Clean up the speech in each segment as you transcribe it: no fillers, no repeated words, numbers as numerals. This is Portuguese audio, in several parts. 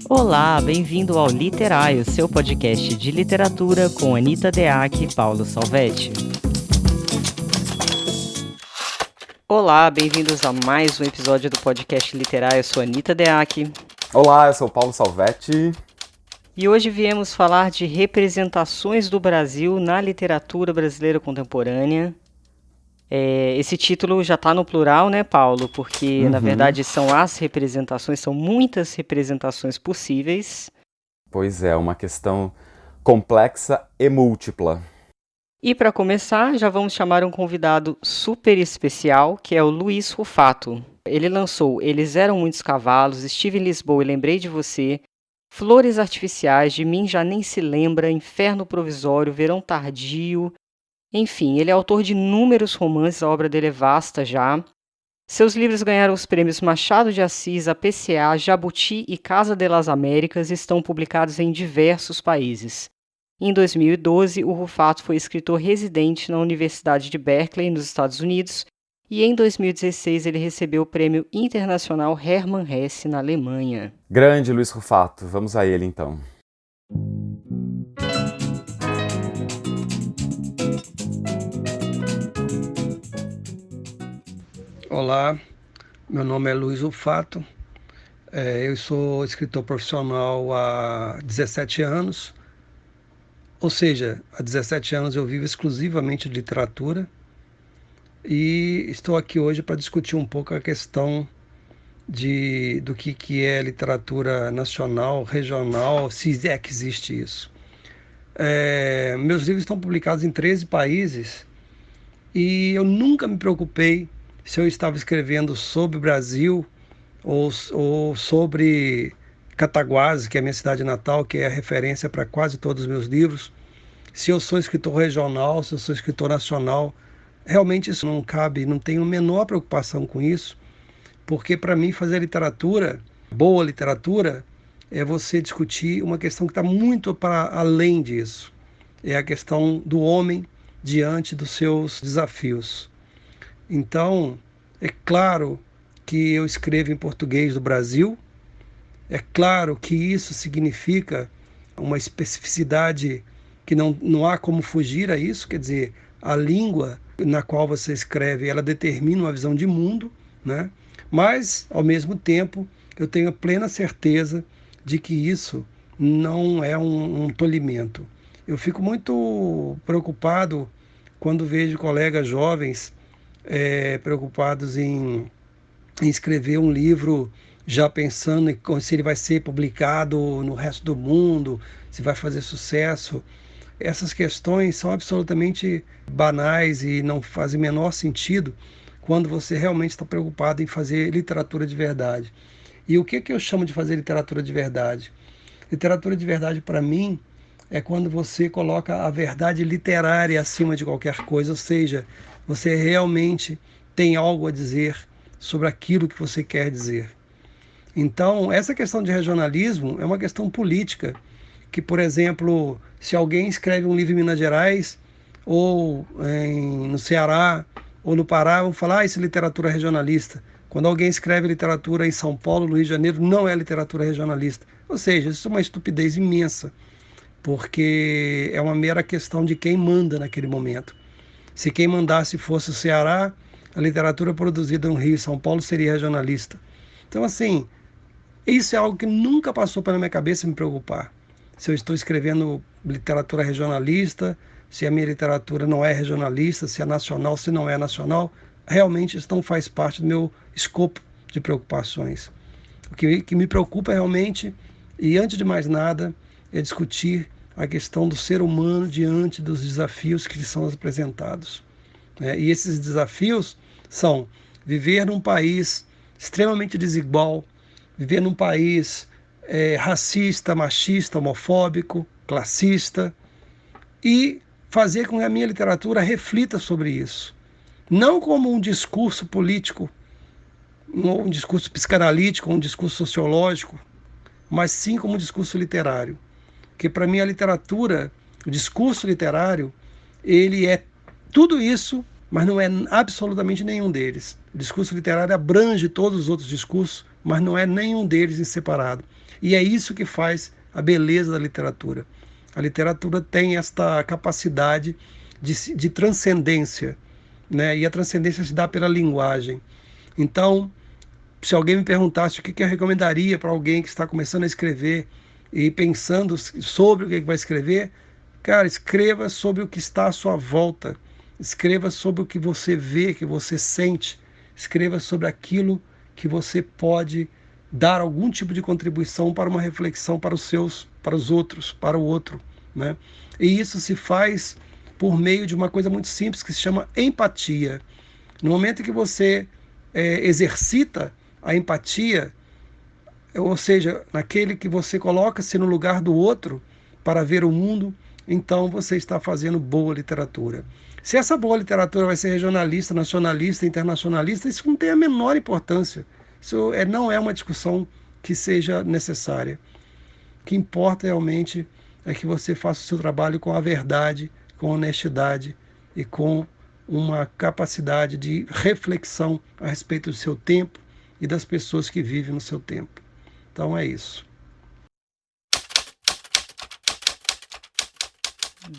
Olá, bem-vindo ao Literário, seu podcast de literatura com Anita Deac e Paulo Salvetti. Olá, bem-vindos a mais um episódio do podcast Literário. Eu sou Anita Deac. Olá, eu sou o Paulo Salvetti. E hoje viemos falar de representações do Brasil na literatura brasileira contemporânea. Esse título já está no plural, né, Paulo? Porque, na verdade, são as representações, são muitas representações possíveis. Pois é, uma questão complexa e múltipla. E para começar, já vamos chamar um convidado super especial, que é o Luiz Rufato. Ele lançou Eles Eram Muitos Cavalos, Estive em Lisboa e Lembrei de Você, Flores Artificiais, De Mim Já Nem Se Lembra, Inferno Provisório, Verão Tardio. Enfim, ele é autor de inúmeros romances, a obra dele é vasta já. Seus livros ganharam os prêmios Machado de Assis, APCA, Jabuti e Casa de las Américas e estão publicados em diversos países. Em 2012, o Rufato foi escritor residente na Universidade de Berkeley, nos Estados Unidos, e em 2016 ele recebeu o Prêmio Internacional Hermann Hesse, na Alemanha. Grande Luiz Rufato, vamos a ele então. Olá, meu nome é Luiz Rufato, eu sou escritor profissional há 17 anos, ou seja, há 17 anos eu vivo exclusivamente de literatura e estou aqui hoje para discutir um pouco a questão do que é literatura nacional, regional, se é que existe isso. Meus livros estão publicados em 13 países e eu nunca me preocupei se eu estava escrevendo sobre o Brasil ou sobre Cataguases, que é a minha cidade natal, que é a referência para quase todos os meus livros, se eu sou escritor regional, se eu sou escritor nacional. Realmente isso não cabe, não tenho a menor preocupação com isso, porque para mim fazer literatura, boa literatura, é você discutir uma questão que está muito para além disso. É a questão do homem diante dos seus desafios. Então, é claro que eu escrevo em português do Brasil, é claro que isso significa uma especificidade que não há como fugir a isso, quer dizer, a língua na qual você escreve, ela determina uma visão de mundo, né? Mas, ao mesmo tempo, eu tenho plena certeza de que isso não é um tolimento. Eu fico muito preocupado quando vejo colegas jovens preocupados em escrever um livro já pensando em se ele vai ser publicado no resto do mundo, se vai fazer sucesso. Essas questões são absolutamente banais e não fazem menor sentido quando você realmente está preocupado em fazer literatura de verdade. E o que eu chamo de fazer literatura de verdade? Literatura de verdade, para mim, é quando você coloca a verdade literária acima de qualquer coisa, ou seja, você realmente tem algo a dizer sobre aquilo que você quer dizer. Então, essa questão de regionalismo é uma questão política, que, por exemplo, se alguém escreve um livro em Minas Gerais, ou no Ceará, ou no Pará, vão falar, isso é literatura regionalista. Quando alguém escreve literatura em São Paulo, no Rio de Janeiro, não é literatura regionalista. Ou seja, isso é uma estupidez imensa, porque é uma mera questão de quem manda naquele momento. Se quem mandasse fosse o Ceará, a literatura produzida no Rio e São Paulo seria regionalista. Então, assim, isso é algo que nunca passou pela minha cabeça me preocupar. Se eu estou escrevendo literatura regionalista, se a minha literatura não é regionalista, se é nacional, se não é nacional, realmente isso não faz parte do meu escopo de preocupações. O que me preocupa realmente, e antes de mais nada, é discutir a questão do ser humano diante dos desafios que lhe são apresentados. E esses desafios são viver num país extremamente desigual, viver num país racista, machista, homofóbico, classista, e fazer com que a minha literatura reflita sobre isso. Não como um discurso político, um discurso psicanalítico, um discurso sociológico, mas sim como um discurso literário. Porque para mim a literatura, o discurso literário, ele é tudo isso, mas não é absolutamente nenhum deles. O discurso literário abrange todos os outros discursos, mas não é nenhum deles em separado. E é isso que faz a beleza da literatura. A literatura tem esta capacidade de transcendência, né? E a transcendência se dá pela linguagem. Então, se alguém me perguntasse o que eu recomendaria para alguém que está começando a escrever e pensando sobre o que vai escrever, cara, escreva sobre o que está à sua volta. Escreva sobre o que você vê, que você sente. Escreva sobre aquilo que você pode dar algum tipo de contribuição para uma reflexão para os outros, para o outro, né? E isso se faz por meio de uma coisa muito simples que se chama empatia. No momento que você exercita a empatia, ou seja, naquele que você coloca-se no lugar do outro para ver o mundo, então você está fazendo boa literatura. Se essa boa literatura vai ser regionalista, nacionalista, internacionalista, isso não tem a menor importância. Isso não é uma discussão que seja necessária. O que importa realmente é que você faça o seu trabalho com a verdade, com honestidade e com uma capacidade de reflexão a respeito do seu tempo e das pessoas que vivem no seu tempo. Então é isso.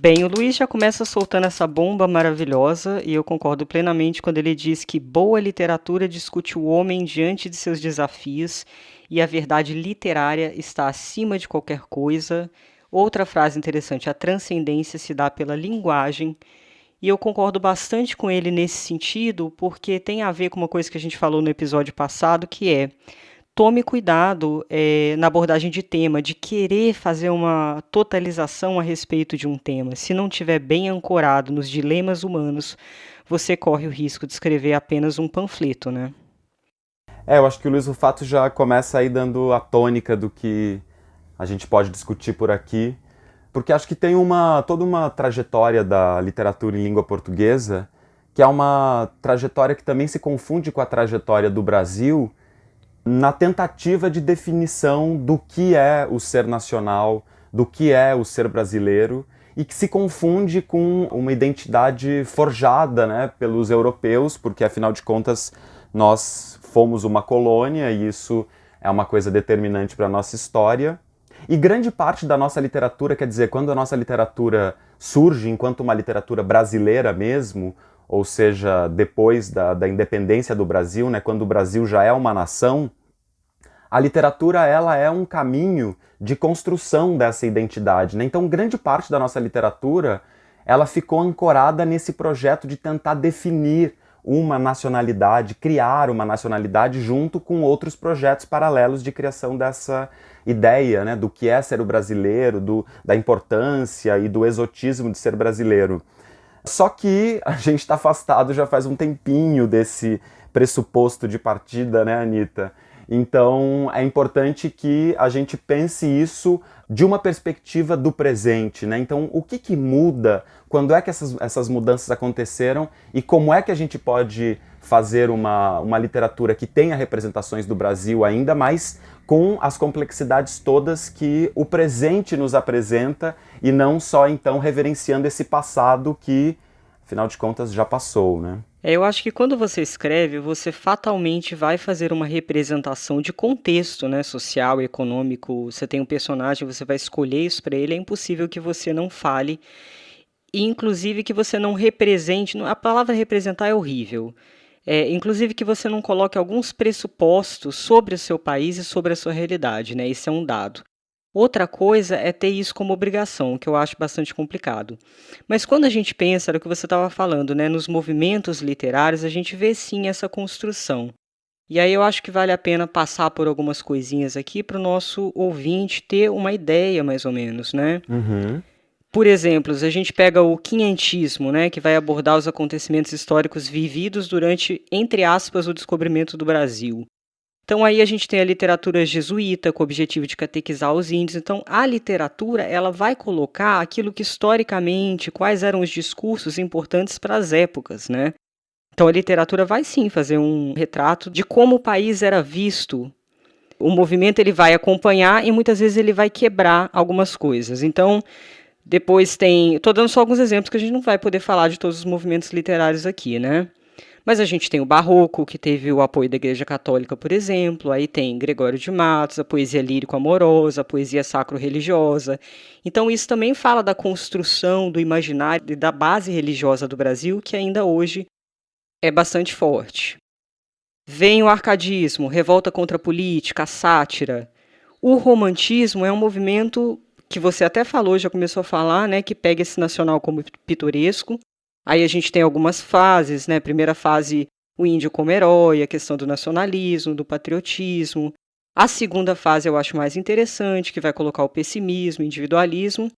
Bem, o Luiz já começa soltando essa bomba maravilhosa e eu concordo plenamente quando ele diz que boa literatura discute o homem diante de seus desafios e a verdade literária está acima de qualquer coisa. Outra frase interessante, a transcendência se dá pela linguagem. E eu concordo bastante com ele nesse sentido, porque tem a ver com uma coisa que a gente falou no episódio passado, que é tome cuidado na abordagem de tema, de querer fazer uma totalização a respeito de um tema. Se não estiver bem ancorado nos dilemas humanos, você corre o risco de escrever apenas um panfleto, né? Eu acho que o Luiz Rufato já começa aí dando a tônica do que a gente pode discutir por aqui, porque acho que tem toda uma trajetória da literatura em língua portuguesa, que é uma trajetória que também se confunde com a trajetória do Brasil, na tentativa de definição do que é o ser nacional, do que é o ser brasileiro, e que se confunde com uma identidade forjada, né, pelos europeus, porque afinal de contas nós fomos uma colônia e isso é uma coisa determinante para a nossa história. E grande parte da nossa literatura, quer dizer, quando a nossa literatura surge enquanto uma literatura brasileira mesmo, ou seja, depois da independência do Brasil, né, quando o Brasil já é uma nação, a literatura ela é um caminho de construção dessa identidade, né? Então, grande parte da nossa literatura ela ficou ancorada nesse projeto de tentar definir uma nacionalidade, criar uma nacionalidade junto com outros projetos paralelos de criação dessa ideia, né, do que é ser o brasileiro, da importância e do exotismo de ser brasileiro. Só que a gente está afastado já faz um tempinho desse pressuposto de partida, né, Anitta? Então é importante que a gente pense isso de uma perspectiva do presente, né? Então o que muda, quando é que essas mudanças aconteceram e como é que a gente pode fazer uma literatura que tenha representações do Brasil ainda mais com as complexidades todas que o presente nos apresenta e não só então reverenciando esse passado que, afinal de contas, já passou, né? Eu acho que quando você escreve, você fatalmente vai fazer uma representação de contexto, né, social, econômico. Você tem um personagem, você vai escolher isso para ele, é impossível que você não fale, e inclusive que você não represente, a palavra representar é horrível, inclusive que você não coloque alguns pressupostos sobre o seu país e sobre a sua realidade, né, isso é um dado. Outra coisa é ter isso como obrigação, que eu acho bastante complicado. Mas quando a gente pensa, era o que você estava falando, né, nos movimentos literários, a gente vê sim essa construção. E aí eu acho que vale a pena passar por algumas coisinhas aqui para o nosso ouvinte ter uma ideia, mais ou menos, né? Uhum. Por exemplo, a gente pega o quinhentismo, né, que vai abordar os acontecimentos históricos vividos durante, entre aspas, o descobrimento do Brasil. Então aí a gente tem a literatura jesuíta com o objetivo de catequizar os índios. Então a literatura ela vai colocar aquilo que historicamente, quais eram os discursos importantes para as épocas, né? Então a literatura vai sim fazer um retrato de como o país era visto. O movimento ele vai acompanhar e muitas vezes ele vai quebrar algumas coisas. Então depois tem, estou dando só alguns exemplos que a gente não vai poder falar de todos os movimentos literários aqui, né? Mas a gente tem o Barroco, que teve o apoio da Igreja Católica, por exemplo, aí tem Gregório de Matos, a poesia lírico-amorosa, a poesia sacro-religiosa. Então isso também fala da construção do imaginário e da base religiosa do Brasil, que ainda hoje é bastante forte. Vem o arcadismo, revolta contra a política, a sátira. O romantismo é um movimento que você até falou, já começou a falar, né, que pega esse nacional como pitoresco. Aí a gente tem algumas fases, né? Primeira fase, o índio como herói, a questão do nacionalismo, do patriotismo. A segunda fase eu acho mais interessante, que vai colocar o pessimismo, o individualismo.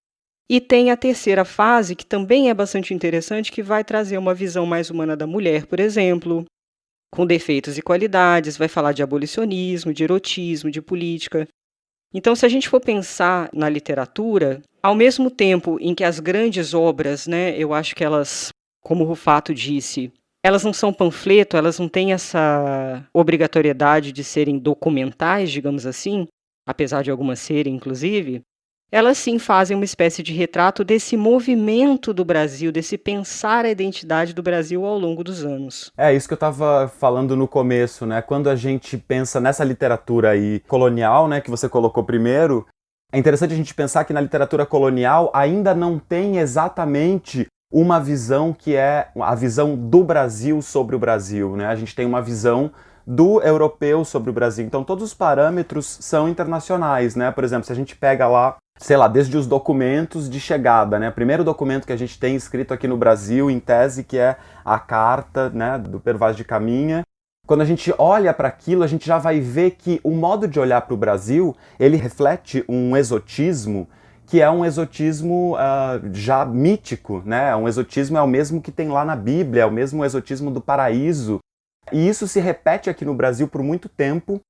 E tem a terceira fase, que também é bastante interessante, que vai trazer uma visão mais humana da mulher, por exemplo, com defeitos e qualidades, vai falar de abolicionismo, de erotismo, de política. Então, se a gente for pensar na literatura, ao mesmo tempo em que as grandes obras, né, eu acho que elas, como o Rufato disse, elas não são panfleto, elas não têm essa obrigatoriedade de serem documentais, digamos assim, apesar de algumas serem, inclusive, elas sim fazem uma espécie de retrato desse movimento do Brasil, desse pensar a identidade do Brasil ao longo dos anos. É isso que eu estava falando no começo, né? Quando a gente pensa nessa literatura aí colonial, né, que você colocou primeiro, é interessante a gente pensar que na literatura colonial ainda não tem exatamente uma visão que é a visão do Brasil sobre o Brasil, né? A gente tem uma visão do europeu sobre o Brasil. Então todos os parâmetros são internacionais, né? Por exemplo, se a gente pega lá, sei lá, desde os documentos de chegada, né? O primeiro documento que a gente tem escrito aqui no Brasil, em tese, que é a carta, né, do Per Vaz de Caminha. Quando a gente olha para aquilo, a gente já vai ver que o modo de olhar para o Brasil, ele reflete um exotismo, que é um exotismo já mítico, né? Um exotismo é o mesmo que tem lá na Bíblia, é o mesmo exotismo do paraíso. E isso se repete aqui no Brasil por muito tempo,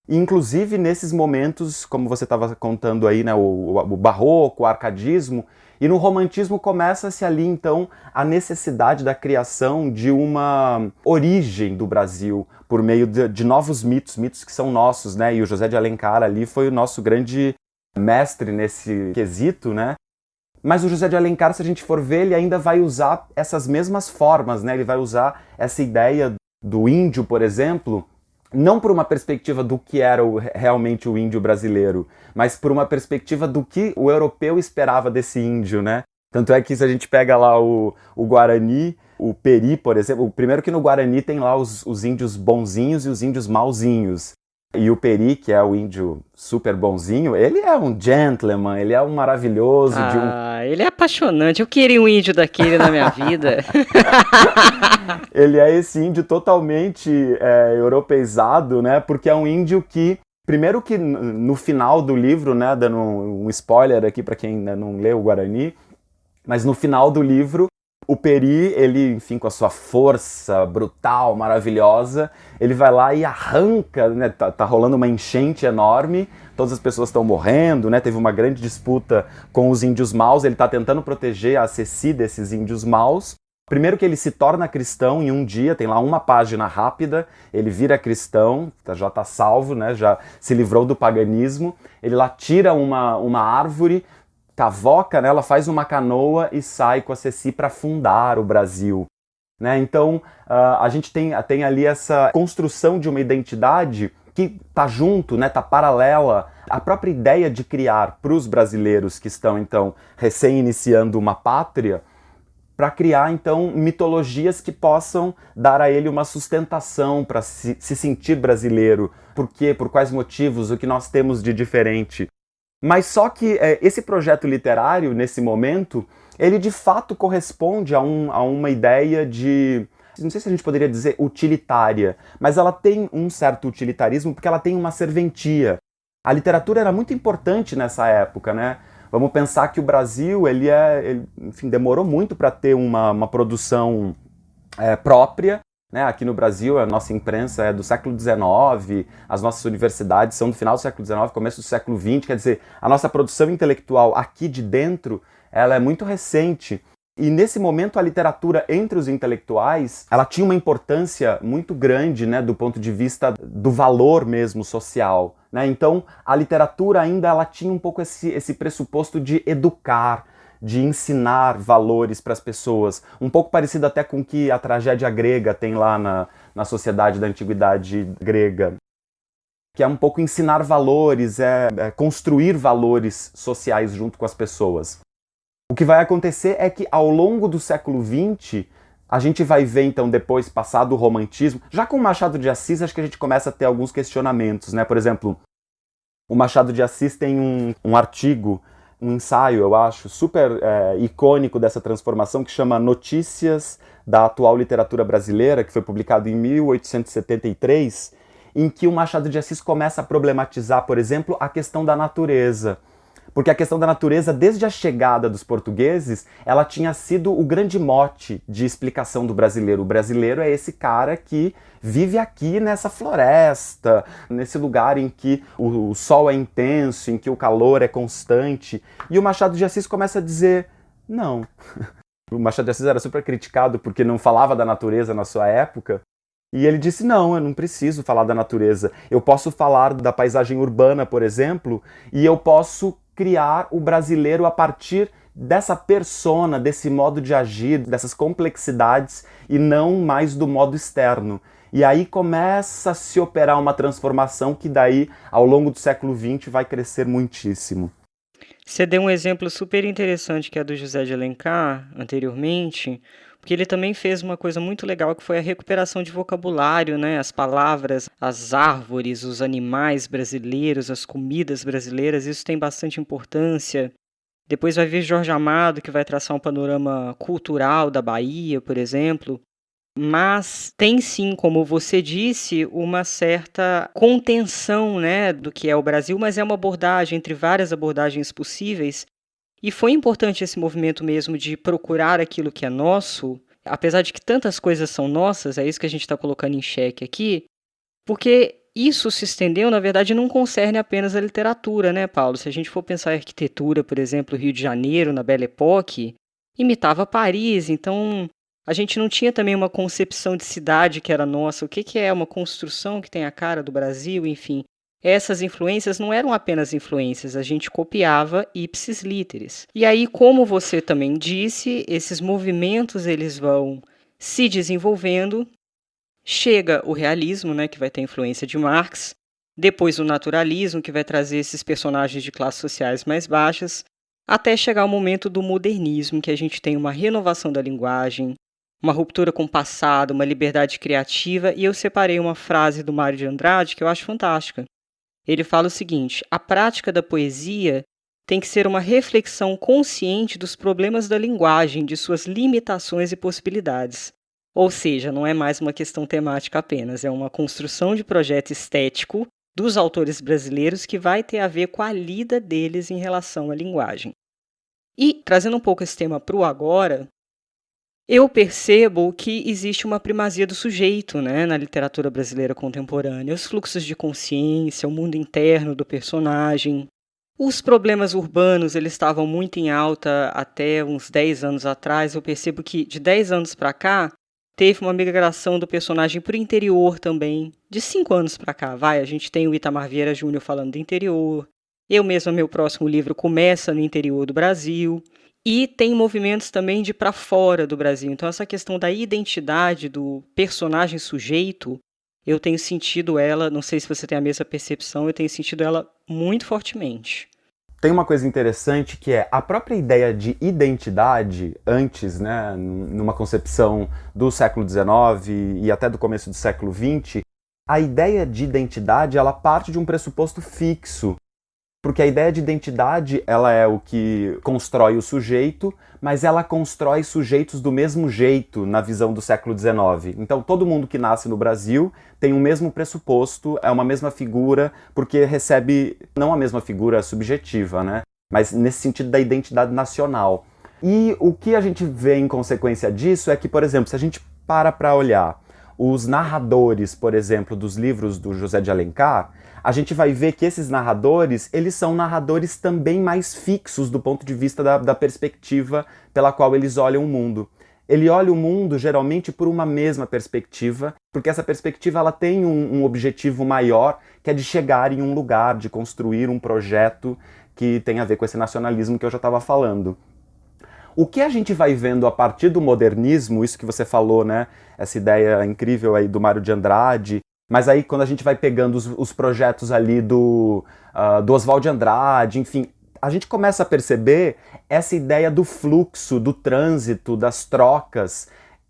inclusive nesses momentos, como você estava contando aí, né, o barroco, o arcadismo, e no romantismo começa-se ali então a necessidade da criação de uma origem do Brasil por meio de novos mitos, mitos que são nossos, né, e o José de Alencar ali foi o nosso grande mestre nesse quesito, né. Mas o José de Alencar, se a gente for ver, ele ainda vai usar essas mesmas formas, né, ele vai usar essa ideia do índio, por exemplo, não por uma perspectiva do que era realmente o índio brasileiro, mas por uma perspectiva do que o europeu esperava desse índio, né? Tanto é que se a gente pega lá o Guarani, o Peri, por exemplo, primeiro que no Guarani tem lá os índios bonzinhos e os índios mauzinhos. E o Peri, que é o índio super bonzinho, ele é um gentleman, ele é um maravilhoso. Ele é apaixonante, eu queria um índio daquele na minha vida. Ele é esse índio totalmente europeizado, né? Porque é um índio que, primeiro que no final do livro, né, dando um spoiler aqui para quem ainda não leu o Guarani, mas no final do livro, o Peri, ele, enfim, com a sua força brutal, maravilhosa, ele vai lá e arranca, né, tá rolando uma enchente enorme, todas as pessoas estão morrendo, né, teve uma grande disputa com os índios maus, ele tá tentando proteger a Ceci desses índios maus. Primeiro que ele se torna cristão em um dia, tem lá uma página rápida, ele vira cristão, já tá salvo, né, já se livrou do paganismo, ele lá tira uma árvore, cavoca nela, faz uma canoa e sai com a Ceci para fundar o Brasil. Né? Então, a gente tem ali essa construção de uma identidade que está junto, né? Está paralela à própria ideia de criar para os brasileiros que estão, então, recém-iniciando uma pátria, para criar, então, mitologias que possam dar a ele uma sustentação para se sentir brasileiro. Por quê? Por quais motivos? O que nós temos de diferente? Mas só que esse projeto literário, nesse momento, ele de fato corresponde a uma ideia de, não sei se a gente poderia dizer utilitária, mas ela tem um certo utilitarismo porque ela tem uma serventia. A literatura era muito importante nessa época, né? Vamos pensar que o Brasil, ele enfim, demorou muito para ter uma produção própria. Né, aqui no Brasil, a nossa imprensa é do século XIX, as nossas universidades são do final do século XIX, começo do século XX, quer dizer, a nossa produção intelectual aqui de dentro, ela é muito recente. E nesse momento a literatura entre os intelectuais, ela tinha uma importância muito grande, né, do ponto de vista do valor mesmo social. Né? Então a literatura ainda ela tinha um pouco esse pressuposto de educar, de ensinar valores para as pessoas, um pouco parecido até com o que a tragédia grega tem lá na sociedade da antiguidade grega, que é um pouco ensinar valores, construir valores sociais junto com as pessoas. O que vai acontecer é que ao longo do século XX, a gente vai ver então depois, passado o romantismo, já com o Machado de Assis acho que a gente começa a ter alguns questionamentos, né? Por exemplo, o Machado de Assis tem um artigo, um ensaio, eu acho, super icônico dessa transformação, que chama Notícias da Atual Literatura Brasileira, que foi publicado em 1873, em que o Machado de Assis começa a problematizar, por exemplo, a questão da natureza. Porque a questão da natureza, desde a chegada dos portugueses, ela tinha sido o grande mote de explicação do brasileiro. O brasileiro é esse cara que vive aqui nessa floresta, nesse lugar em que o sol é intenso, em que o calor é constante. E o Machado de Assis começa a dizer, não. O Machado de Assis era super criticado porque não falava da natureza na sua época. E ele disse, não, eu não preciso falar da natureza. Eu posso falar da paisagem urbana, por exemplo, e eu posso criar o brasileiro a partir dessa persona, desse modo de agir, dessas complexidades, e não mais do modo externo. E aí começa a se operar uma transformação que daí, ao longo do século XX, vai crescer muitíssimo. Você deu um exemplo super interessante que é do José de Alencar, anteriormente, porque ele também fez uma coisa muito legal que foi a recuperação de vocabulário, né? As palavras, as árvores, os animais brasileiros, as comidas brasileiras, isso tem bastante importância. Depois vai vir Jorge Amado, que vai traçar um panorama cultural da Bahia, por exemplo. Mas tem sim, como você disse, uma certa contenção, né, do que é o Brasil, mas é uma abordagem entre várias abordagens possíveis. E foi importante esse movimento mesmo de procurar aquilo que é nosso, apesar de que tantas coisas são nossas, é isso que a gente está colocando em xeque aqui, porque isso se estendeu, na verdade, não concerne apenas a literatura, né, Paulo? Se a gente for pensar em arquitetura, por exemplo, Rio de Janeiro, na Belle Époque, imitava Paris, então a gente não tinha também uma concepção de cidade que era nossa, o que é uma construção que tem a cara do Brasil, enfim. Essas influências não eram apenas influências, a gente copiava ipsis literis. E aí, como você também disse, esses movimentos eles vão se desenvolvendo. Chega o realismo, né, que vai ter influência de Marx, depois o naturalismo, que vai trazer esses personagens de classes sociais mais baixas, até chegar o momento do modernismo, que a gente tem uma renovação da linguagem, uma ruptura com o passado, uma liberdade criativa, e eu separei uma frase do Mário de Andrade que eu acho fantástica. Ele fala o seguinte: a prática da poesia tem que ser uma reflexão consciente dos problemas da linguagem, de suas limitações e possibilidades. Ou seja, não é mais uma questão temática apenas, é uma construção de projeto estético dos autores brasileiros que vai ter a ver com a lida deles em relação à linguagem. E, trazendo um pouco esse tema para o agora, eu percebo que existe uma primazia do sujeito, né, na literatura brasileira contemporânea. Os fluxos de consciência, o mundo interno do personagem. Os problemas urbanos eles estavam muito em alta até uns 10 anos atrás. Eu percebo que de 10 anos para cá, teve uma migração do personagem para o interior também. De 5 anos para cá, a gente tem o Itamar Vieira Júnior falando do interior. Eu mesma, meu próximo livro começa no interior do Brasil. E tem movimentos também de para fora do Brasil. Então, essa questão da identidade do personagem sujeito, eu tenho sentido ela, não sei se você tem a mesma percepção, eu tenho sentido ela muito fortemente. Tem uma coisa interessante que é a própria ideia de identidade, antes, né, numa concepção do século XIX e até do começo do século XX, a ideia de identidade ela parte de um pressuposto fixo. Porque a ideia de identidade, ela é o que constrói o sujeito, mas ela constrói sujeitos do mesmo jeito na visão do século XIX. Então, todo mundo que nasce no Brasil tem o mesmo pressuposto, é uma mesma figura, porque recebe, não a mesma figura subjetiva, né? Mas nesse sentido da identidade nacional. E o que a gente vê em consequência disso é que, por exemplo, se a gente para olhar os narradores, por exemplo, dos livros do José de Alencar, a gente vai ver que esses narradores, eles são narradores também mais fixos do ponto de vista da perspectiva pela qual eles olham o mundo. Ele olha o mundo, geralmente, por uma mesma perspectiva, porque essa perspectiva ela tem um objetivo maior, que é de chegar em um lugar, de construir um projeto que tem a ver com esse nacionalismo que eu já estava falando. O que a gente vai vendo a partir do modernismo, isso que você falou, né? Essa ideia incrível aí do Mário de Andrade, mas aí quando a gente vai pegando os projetos ali do Oswald de Andrade, enfim, a gente começa a perceber essa ideia do fluxo, do trânsito, das trocas,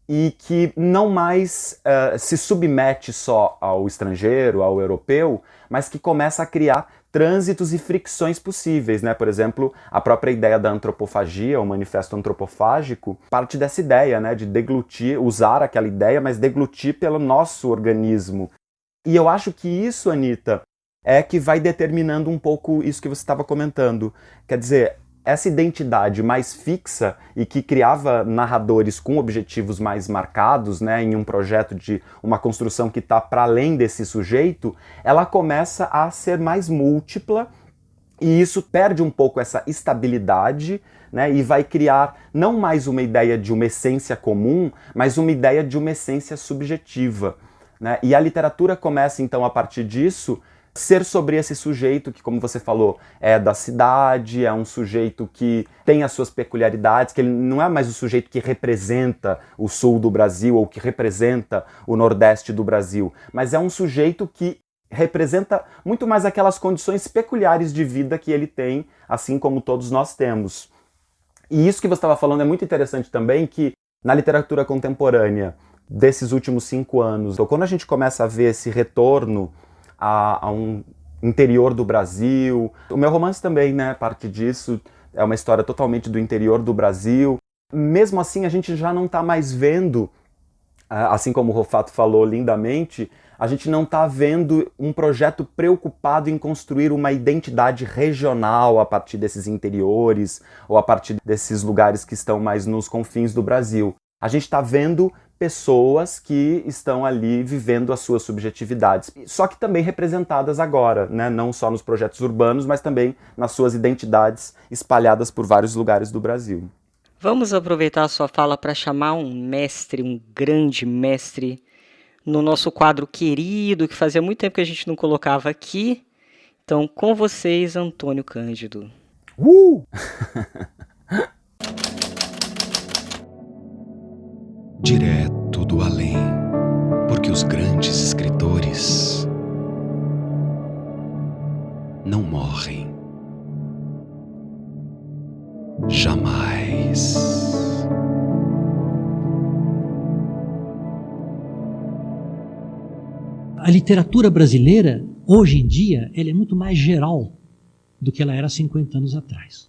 e que não mais se submete só ao estrangeiro, ao europeu, mas que começa a criar trânsitos e fricções possíveis, né? Por exemplo, a própria ideia da antropofagia, o manifesto antropofágico, parte dessa ideia, né? De deglutir, usar aquela ideia, mas deglutir pelo nosso organismo. E eu acho que isso, Anitta, é que vai determinando um pouco isso que você estava comentando. Quer dizer, essa identidade mais fixa e que criava narradores com objetivos mais marcados, né, em um projeto de uma construção que está para além desse sujeito, ela começa a ser mais múltipla e isso perde um pouco essa estabilidade, né, e vai criar não mais uma ideia de uma essência comum, mas uma ideia de uma essência subjetiva, né? E a literatura começa então a partir disso ser sobre esse sujeito que, como você falou, é da cidade, é um sujeito que tem as suas peculiaridades, que ele não é mais o sujeito que representa o sul do Brasil ou que representa o nordeste do Brasil, mas é um sujeito que representa muito mais aquelas condições peculiares de vida que ele tem, assim como todos nós temos. E isso que você estava falando é muito interessante também, que na literatura contemporânea desses últimos 5 anos, então, quando a gente começa a ver esse retorno a um interior do Brasil. O meu romance também, né, parte disso, é uma história totalmente do interior do Brasil. Mesmo assim, a gente já não está mais vendo, assim como o Rufato falou lindamente, a gente não está vendo um projeto preocupado em construir uma identidade regional a partir desses interiores ou a partir desses lugares que estão mais nos confins do Brasil. A gente está vendo pessoas que estão ali vivendo as suas subjetividades, só que também representadas agora, né? Não só nos projetos urbanos, mas também nas suas identidades espalhadas por vários lugares do Brasil. Vamos aproveitar a sua fala para chamar um mestre, um grande mestre, no nosso quadro querido, que fazia muito tempo que a gente não colocava aqui. Então, com vocês, Antônio Cândido. Direto do além, porque os grandes escritores não morrem. Jamais. A literatura brasileira, hoje em dia, ela é muito mais geral do que ela era 50 anos atrás.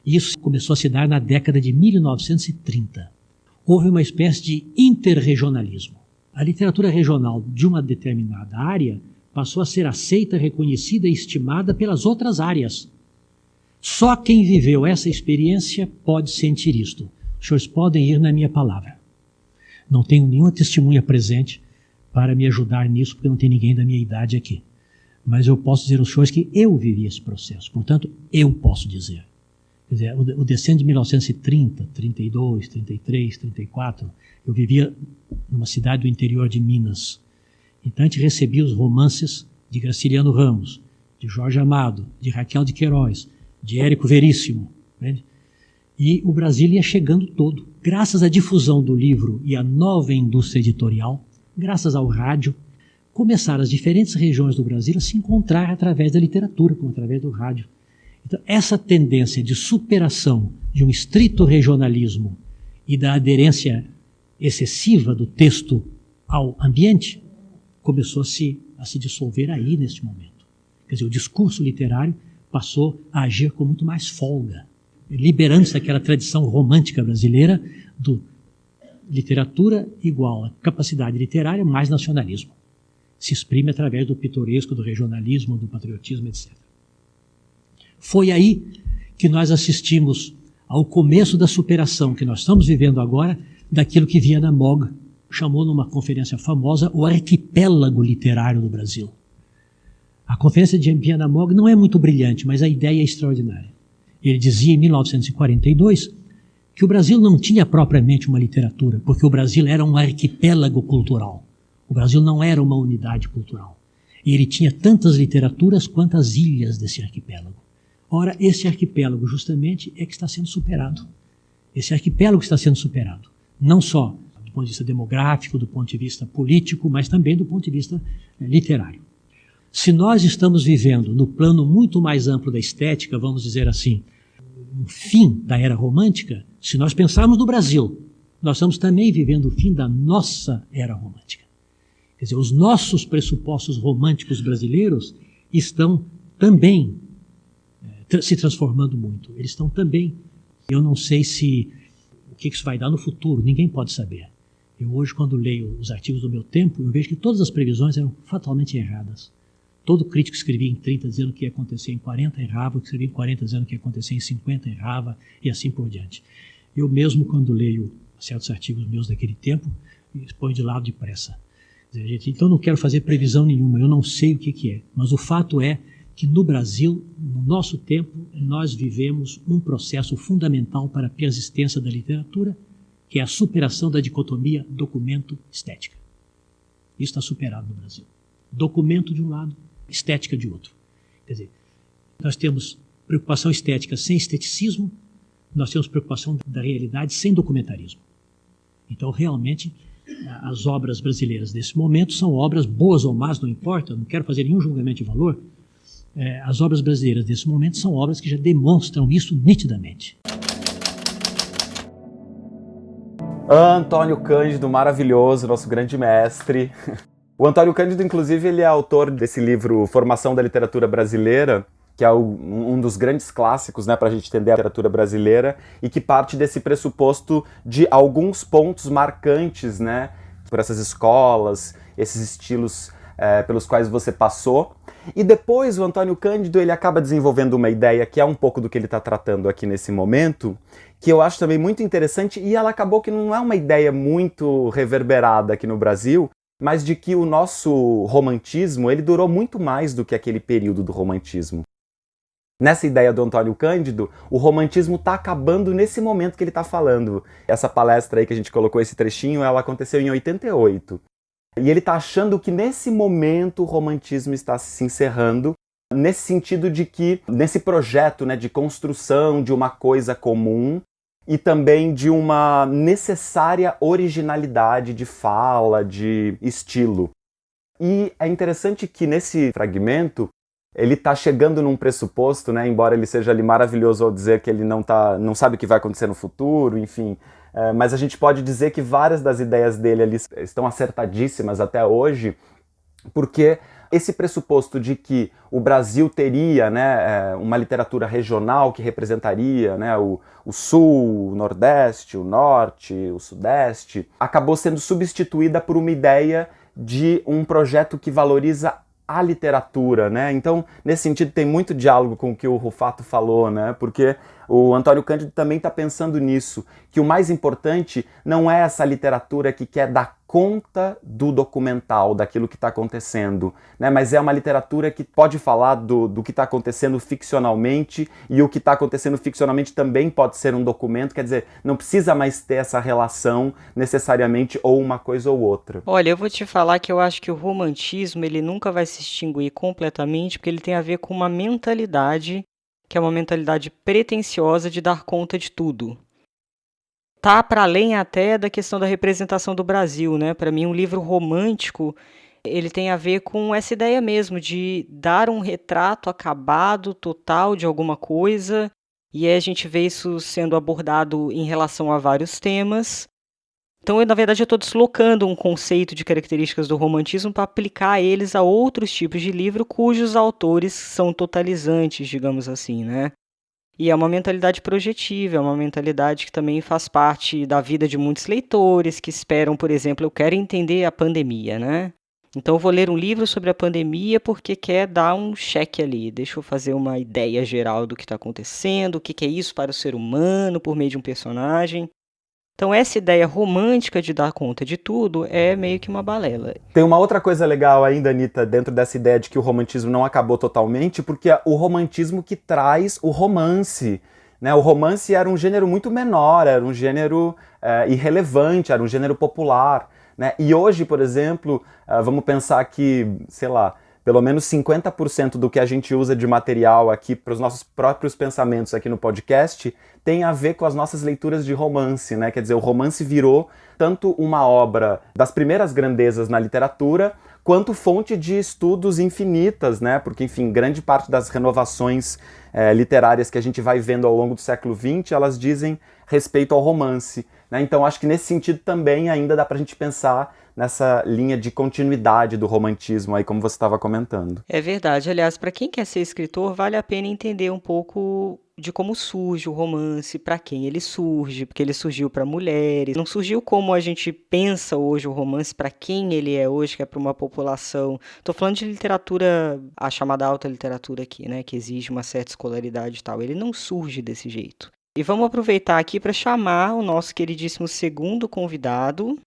Isso começou a se dar na década de 1930. Houve uma espécie de interregionalismo. A literatura regional de uma determinada área passou a ser aceita, reconhecida e estimada pelas outras áreas. Só quem viveu essa experiência pode sentir isto. Os senhores podem ir na minha palavra. Não tenho nenhuma testemunha presente para me ajudar nisso, porque não tem ninguém da minha idade aqui. Mas eu posso dizer aos senhores que eu vivi esse processo. Portanto, eu posso dizer. Quer dizer, o decênio de 1930, 32, 33, 34, eu vivia numa cidade do interior de Minas. Então a gente recebia os romances de Graciliano Ramos, de Jorge Amado, de Raquel de Queiroz, de Érico Veríssimo. Entende? E o Brasil ia chegando todo. Graças à difusão do livro e à nova indústria editorial, graças ao rádio, começaram as diferentes regiões do Brasil a se encontrar através da literatura, como através do rádio. Então, essa tendência de superação de um estrito regionalismo e da aderência excessiva do texto ao ambiente começou a se dissolver aí neste momento. Quer dizer, o discurso literário passou a agir com muito mais folga, liberando-se daquela tradição romântica brasileira do literatura igual a capacidade literária mais nacionalismo. Se exprime através do pitoresco, do regionalismo, do patriotismo, etc. Foi aí que nós assistimos ao começo da superação que nós estamos vivendo agora daquilo que Viana Mogg chamou numa conferência famosa o arquipélago literário do Brasil. A conferência de Viana Mogg não é muito brilhante, mas a ideia é extraordinária. Ele dizia em 1942 que o Brasil não tinha propriamente uma literatura, porque o Brasil era um arquipélago cultural. O Brasil não era uma unidade cultural. E ele tinha tantas literaturas quanto as ilhas desse arquipélago. Ora, esse arquipélago justamente é que está sendo superado. Esse arquipélago está sendo superado, não só do ponto de vista demográfico, do ponto de vista político, mas também do ponto de vista literário. Se nós estamos vivendo no plano muito mais amplo da estética, vamos dizer assim, o fim da era romântica, se nós pensarmos no Brasil, nós estamos também vivendo o fim da nossa era romântica. Quer dizer, os nossos pressupostos românticos brasileiros estão também se transformando muito. Eles estão também. Eu não sei o que isso vai dar no futuro, ninguém pode saber. Eu hoje, quando leio os artigos do meu tempo, eu vejo que todas as previsões eram fatalmente erradas. Todo crítico que escrevia em 30 dizendo que ia acontecer em 40 errava, o que escrevia em 40 dizendo que ia acontecer em 50 errava, e assim por diante. Eu mesmo, quando leio certos artigos meus daquele tempo, ponho de lado depressa. Então não quero fazer previsão nenhuma, eu não sei o que é, mas o fato é que no Brasil, no nosso tempo, nós vivemos um processo fundamental para a persistência da literatura, que é a superação da dicotomia documento-estética. Isso está superado no Brasil. Documento de um lado, estética de outro. Quer dizer, nós temos preocupação estética sem esteticismo, nós temos preocupação da realidade sem documentarismo. Então, realmente, as obras brasileiras desse momento são obras boas ou más, não importa, não quero fazer nenhum julgamento de valor. As obras brasileiras desse momento são obras que já demonstram isso nitidamente. Antônio Cândido, maravilhoso, nosso grande mestre. O Antônio Cândido, inclusive, ele é autor desse livro Formação da Literatura Brasileira, que é um dos grandes clássicos, né, para a gente entender a literatura brasileira, e que parte desse pressuposto de alguns pontos marcantes, né, por essas escolas, esses estilos pelos quais você passou. E depois o Antônio Cândido ele acaba desenvolvendo uma ideia que é um pouco do que ele está tratando aqui nesse momento, que eu acho também muito interessante, e ela acabou que não é uma ideia muito reverberada aqui no Brasil, mas de que o nosso romantismo ele durou muito mais do que aquele período do romantismo. Nessa ideia do Antônio Cândido, o romantismo está acabando nesse momento que ele está falando. Essa palestra aí que a gente colocou esse trechinho, ela aconteceu em 88. E ele está achando que nesse momento o romantismo está se encerrando, nesse sentido de que, nesse projeto, né, de construção de uma coisa comum e também de uma necessária originalidade de fala, de estilo. E é interessante que nesse fragmento ele está chegando num pressuposto, né, embora ele seja ali maravilhoso ao dizer que ele não sabe o que vai acontecer no futuro, enfim, mas a gente pode dizer que várias das ideias dele ali estão acertadíssimas até hoje, porque esse pressuposto de que o Brasil teria, né, uma literatura regional que representaria, né, o Sul, o Nordeste, o Norte, o Sudeste, acabou sendo substituída por uma ideia de um projeto que valoriza a literatura, né? Então, nesse sentido, tem muito diálogo com o que o Rufato falou, né? Porque o Antônio Cândido também está pensando nisso, que o mais importante não é essa literatura que quer dar conta do documental, daquilo que está acontecendo, né? Mas é uma literatura que pode falar do que está acontecendo ficcionalmente, e o que está acontecendo ficcionalmente também pode ser um documento, quer dizer, não precisa mais ter essa relação necessariamente ou uma coisa ou outra. Olha, eu vou te falar que eu acho que o romantismo ele nunca vai se extinguir completamente, porque ele tem a ver com uma mentalidade, que é uma mentalidade pretensiosa de dar conta de tudo. Tá para além até da questão da representação do Brasil, né? Para mim, um livro romântico, ele tem a ver com essa ideia mesmo de dar um retrato acabado, total de alguma coisa, e aí a gente vê isso sendo abordado em relação a vários temas. Então, na verdade, eu estou deslocando um conceito de características do romantismo para aplicar eles a outros tipos de livro cujos autores são totalizantes, digamos assim, né? E é uma mentalidade projetiva, é uma mentalidade que também faz parte da vida de muitos leitores que esperam, por exemplo, eu quero entender a pandemia, né? Então eu vou ler um livro sobre a pandemia porque quer dar um cheque ali, deixa eu fazer uma ideia geral do que está acontecendo, o que é isso para o ser humano por meio de um personagem. Então essa ideia romântica de dar conta de tudo é meio que uma balela. Tem uma outra coisa legal ainda, Anitta, dentro dessa ideia de que o romantismo não acabou totalmente, porque é o romantismo que traz o romance, né? O romance era um gênero muito menor, era um gênero irrelevante, era um gênero popular, né? E hoje, por exemplo, vamos pensar que, sei lá, pelo menos 50% do que a gente usa de material aqui para os nossos próprios pensamentos aqui no podcast tem a ver com as nossas leituras de romance, né? Quer dizer, o romance virou tanto uma obra das primeiras grandezas na literatura, quanto fonte de estudos infinitas, né? Porque, enfim, grande parte das renovações literárias que a gente vai vendo ao longo do século XX, elas dizem respeito ao romance, né? Então, acho que nesse sentido também ainda dá pra gente pensar nessa linha de continuidade do romantismo aí, como você estava comentando. É verdade. Aliás, para quem quer ser escritor, vale a pena entender um pouco de como surge o romance, para quem ele surge, porque ele surgiu para mulheres, não surgiu como a gente pensa hoje o romance, para quem ele é hoje, que é para uma população. Estou falando de literatura, a chamada alta literatura aqui, né, que exige uma certa escolaridade e tal. Ele não surge desse jeito. E vamos aproveitar aqui para chamar o nosso queridíssimo segundo convidado.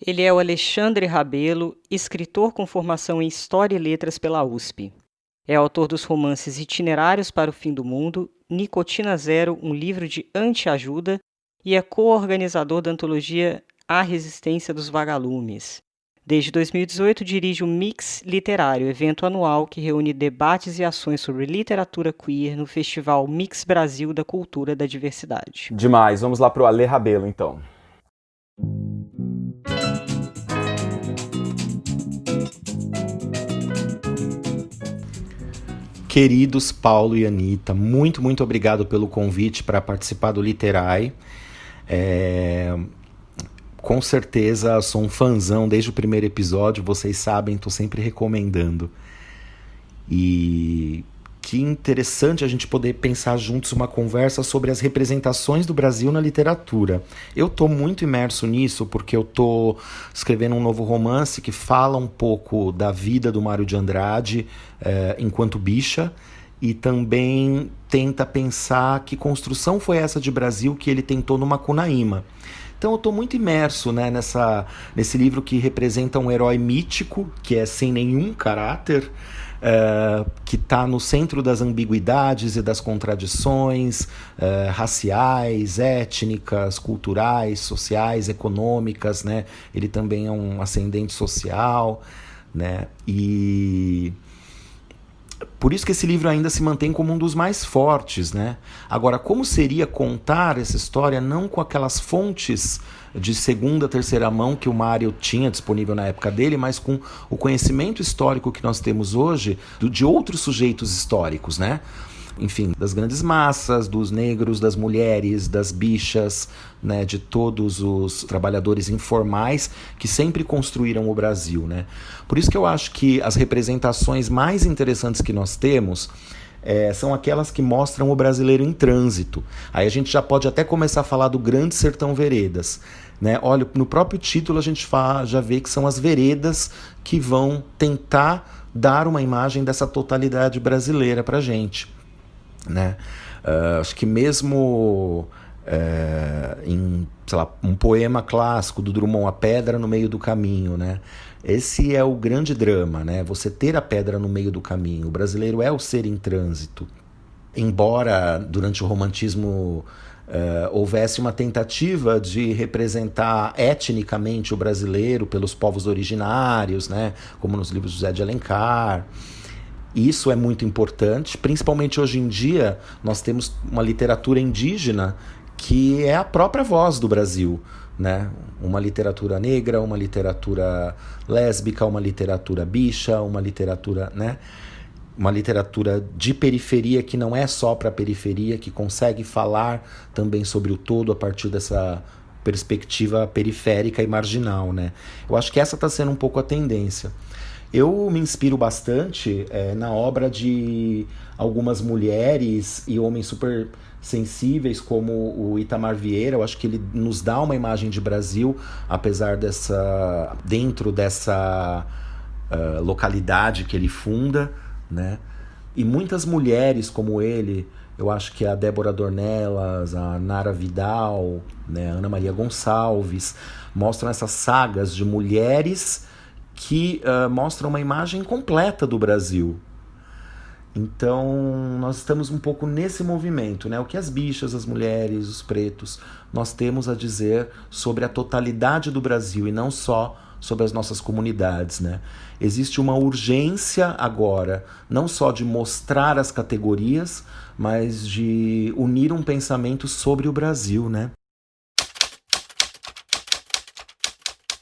Ele é o Alexandre Rabelo, escritor com formação em História e Letras pela USP. É autor dos romances Itinerários para o Fim do Mundo, Nicotina Zero, um livro de anti-ajuda, e é co-organizador da antologia A Resistência dos Vagalumes. Desde 2018 dirige o Mix Literário, evento anual que reúne debates e ações sobre literatura queer no Festival Mix Brasil da Cultura da Diversidade. Demais, vamos lá pro Ale Rabelo, então. Queridos Paulo e Anitta, muito obrigado pelo convite para participar do Literai. Com certeza sou um fãzão desde o primeiro episódio, vocês sabem, estou sempre recomendando. E que interessante a gente poder pensar juntos uma conversa sobre as representações do Brasil na literatura. Eu estou muito imerso nisso porque eu estou escrevendo um novo romance que fala um pouco da vida do Mário de Andrade enquanto bicha, e também tenta pensar que construção foi essa de Brasil que ele tentou no Macunaíma. Então eu estou muito imerso, né, nesse livro que representa um herói mítico, que é sem nenhum caráter, que está no centro das ambiguidades e das contradições raciais, étnicas, culturais, sociais, econômicas, né? Ele também é um ascendente social, né? E por isso que esse livro ainda se mantém como um dos mais fortes, né? Agora, como seria contar essa história não com aquelas fontes de segunda, terceira mão que o Mário tinha disponível na época dele, mas com o conhecimento histórico que nós temos hoje de outros sujeitos históricos, né? Enfim, das grandes massas, dos negros, das mulheres, das bichas, né, de todos os trabalhadores informais que sempre construíram o Brasil, né? Por isso que eu acho que as representações mais interessantes que nós temos são aquelas que mostram o brasileiro em trânsito. Aí a gente já pode até começar a falar do Grande Sertão Veredas, né? Olha, no próprio título a gente já vê que são as veredas que vão tentar dar uma imagem dessa totalidade brasileira pra gente, né? Acho que mesmo em, sei lá, um poema clássico do Drummond, A Pedra no Meio do Caminho, né? Esse é o grande drama, né? Você ter a pedra no meio do caminho. O brasileiro é o ser em trânsito. Embora durante o romantismo houvesse uma tentativa de representar etnicamente o brasileiro pelos povos originários, né? Como nos livros de José de Alencar. Isso é muito importante, principalmente hoje em dia nós temos uma literatura indígena que é a própria voz do Brasil, né? Uma literatura negra, uma literatura lésbica, uma literatura bicha, uma literatura, né? Uma literatura de periferia que não é só para a periferia, que consegue falar também sobre o todo a partir dessa perspectiva periférica e marginal, né? Eu acho que essa está sendo um pouco a tendência. Eu me inspiro bastante na obra de algumas mulheres e homens super sensíveis, como o Itamar Vieira. Eu acho que ele nos dá uma imagem de Brasil, apesar dentro dessa localidade que ele funda, né? E muitas mulheres como ele, eu acho que a Débora Dornelas, a Nara Vidal, né, a Ana Maria Gonçalves, mostram essas sagas de mulheres que mostram uma imagem completa do Brasil. Então, nós estamos um pouco nesse movimento, né? O que as bichas, as mulheres, os pretos, nós temos a dizer sobre a totalidade do Brasil e não só sobre as nossas comunidades, né? Existe uma urgência agora, não só de mostrar as categorias, mas de unir um pensamento sobre o Brasil, né?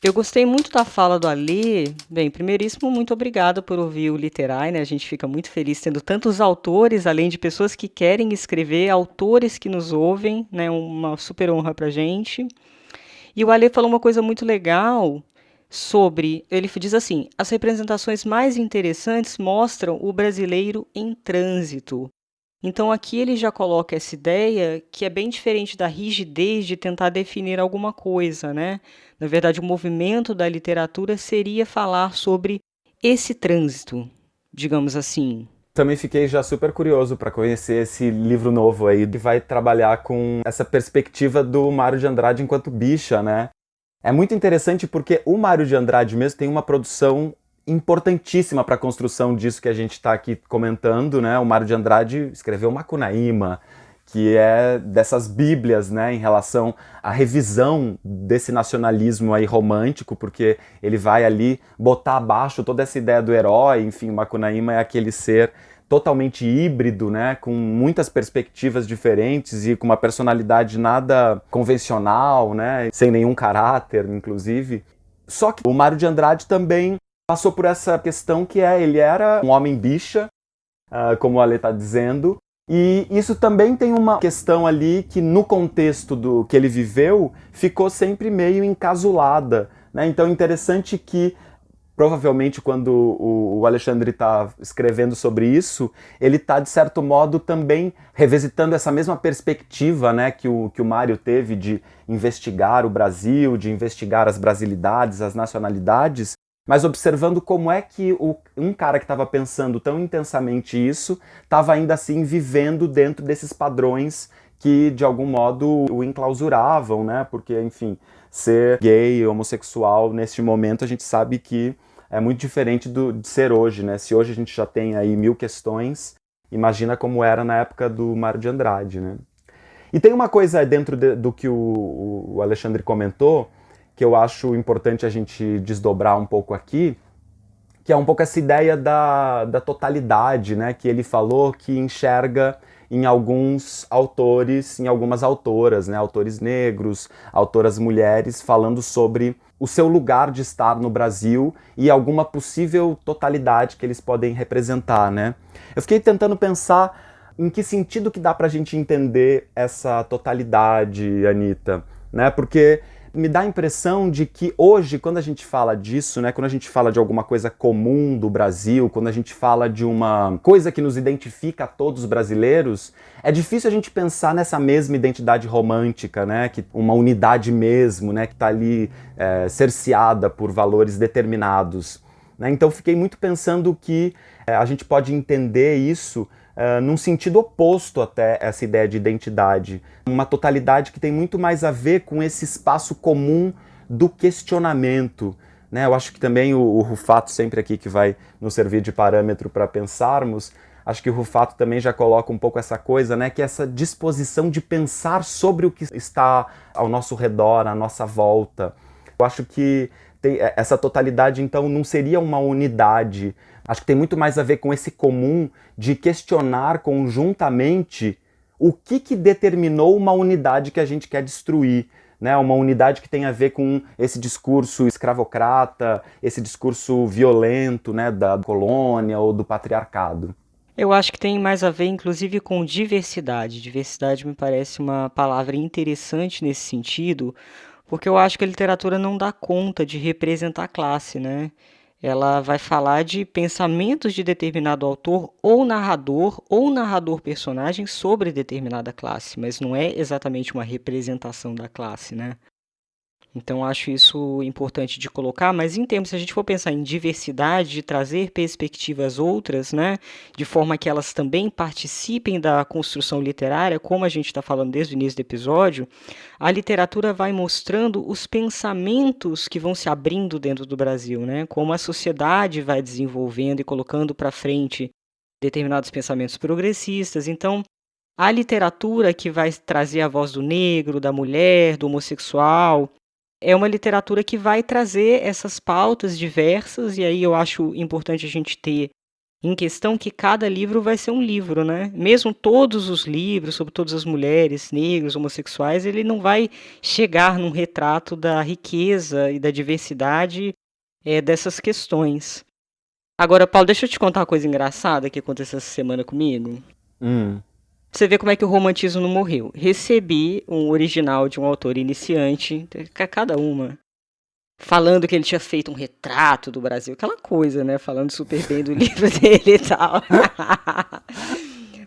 Eu gostei muito da fala do Alê. Bem, primeiríssimo, muito obrigada por ouvir o Literai, né? A gente fica muito feliz tendo tantos autores, além de pessoas que querem escrever, autores que nos ouvem, né? Uma super honra pra gente. E o Alê falou uma coisa muito legal sobre, ele diz assim, as representações mais interessantes mostram o brasileiro em trânsito. Então aqui ele já coloca essa ideia que é bem diferente da rigidez de tentar definir alguma coisa, né? Na verdade, o movimento da literatura seria falar sobre esse trânsito, digamos assim. Também fiquei já super curioso para conhecer esse livro novo aí, que vai trabalhar com essa perspectiva do Mário de Andrade enquanto bicha, né? É muito interessante porque o Mário de Andrade mesmo tem uma produção importantíssima para a construção disso que a gente está aqui comentando, né? O Mário de Andrade escreveu Macunaíma, que é dessas bíblias, né, em relação à revisão desse nacionalismo aí romântico, porque ele vai ali botar abaixo toda essa ideia do herói. Enfim, Macunaíma é aquele ser totalmente híbrido, né, com muitas perspectivas diferentes e com uma personalidade nada convencional, né, sem nenhum caráter, inclusive. Só que o Mário de Andrade também passou por essa questão que ele era um homem bicha, como o Ale está dizendo, e isso também tem uma questão ali que no contexto do que ele viveu ficou sempre meio encasulada, né? Então é interessante que provavelmente quando o Alexandre está escrevendo sobre isso, ele está de certo modo também revisitando essa mesma perspectiva, né, que o Mário teve de investigar o Brasil, de investigar as brasilidades, as nacionalidades, mas observando como é que um cara que estava pensando tão intensamente isso estava ainda assim vivendo dentro desses padrões que de algum modo o enclausuravam, né? Porque, enfim, ser gay, homossexual neste momento a gente sabe que é muito diferente de ser hoje, né? Se hoje a gente já tem aí 1000 questões, imagina como era na época do Mário de Andrade, né? E tem uma coisa dentro do que o Alexandre comentou, que eu acho importante a gente desdobrar um pouco aqui, que é um pouco essa ideia da totalidade, né, que ele falou que enxerga em alguns autores, em algumas autoras, né, autores negros, autoras mulheres, falando sobre o seu lugar de estar no Brasil e alguma possível totalidade que eles podem representar, né. Eu fiquei tentando pensar em que sentido que dá pra gente entender essa totalidade, Anitta, né, porque me dá a impressão de que hoje, quando a gente fala disso, né, quando a gente fala de alguma coisa comum do Brasil, quando a gente fala de uma coisa que nos identifica a todos os brasileiros, é difícil a gente pensar nessa mesma identidade romântica, né, que uma unidade mesmo, né, que está ali cerceada por valores determinados, né? Então fiquei muito pensando que a gente pode entender isso num sentido oposto até essa ideia de identidade. Uma totalidade que tem muito mais a ver com esse espaço comum do questionamento, né? Eu acho que também o Rufato, sempre aqui que vai nos servir de parâmetro para pensarmos, acho que o Rufato também já coloca um pouco essa coisa, né? Que é essa disposição de pensar sobre o que está ao nosso redor, à nossa volta. Eu acho que essa totalidade, então, não seria uma unidade. Acho que tem muito mais a ver com esse comum de questionar conjuntamente o que determinou uma unidade que a gente quer destruir, né? Uma unidade que tem a ver com esse discurso escravocrata, esse discurso violento, né, da colônia ou do patriarcado. Eu acho que tem mais a ver, inclusive, com diversidade. Diversidade me parece uma palavra interessante nesse sentido, porque eu acho que a literatura não dá conta de representar a classe, né? Ela vai falar de pensamentos de determinado autor ou narrador personagem sobre determinada classe, mas não é exatamente uma representação da classe, né? Então acho isso importante de colocar, mas em termos, se a gente for pensar em diversidade, de trazer perspectivas outras, né, de forma que elas também participem da construção literária, como a gente está falando desde o início do episódio, a literatura vai mostrando os pensamentos que vão se abrindo dentro do Brasil, né, como a sociedade vai desenvolvendo e colocando para frente determinados pensamentos progressistas. Então, a literatura que vai trazer a voz do negro, da mulher, do homossexual, é uma literatura que vai trazer essas pautas diversas, e aí eu acho importante a gente ter em questão que cada livro vai ser um livro, né? Mesmo todos os livros sobre todas as mulheres, negros, homossexuais, ele não vai chegar num retrato da riqueza e da diversidade dessas questões. Agora, Paulo, deixa eu te contar uma coisa engraçada que aconteceu essa semana comigo. Hum. Você vê como é que o romantismo não morreu. Recebi um original de um autor iniciante, cada uma, falando que ele tinha feito um retrato do Brasil, aquela coisa, né? Falando super bem do livro dele e tal.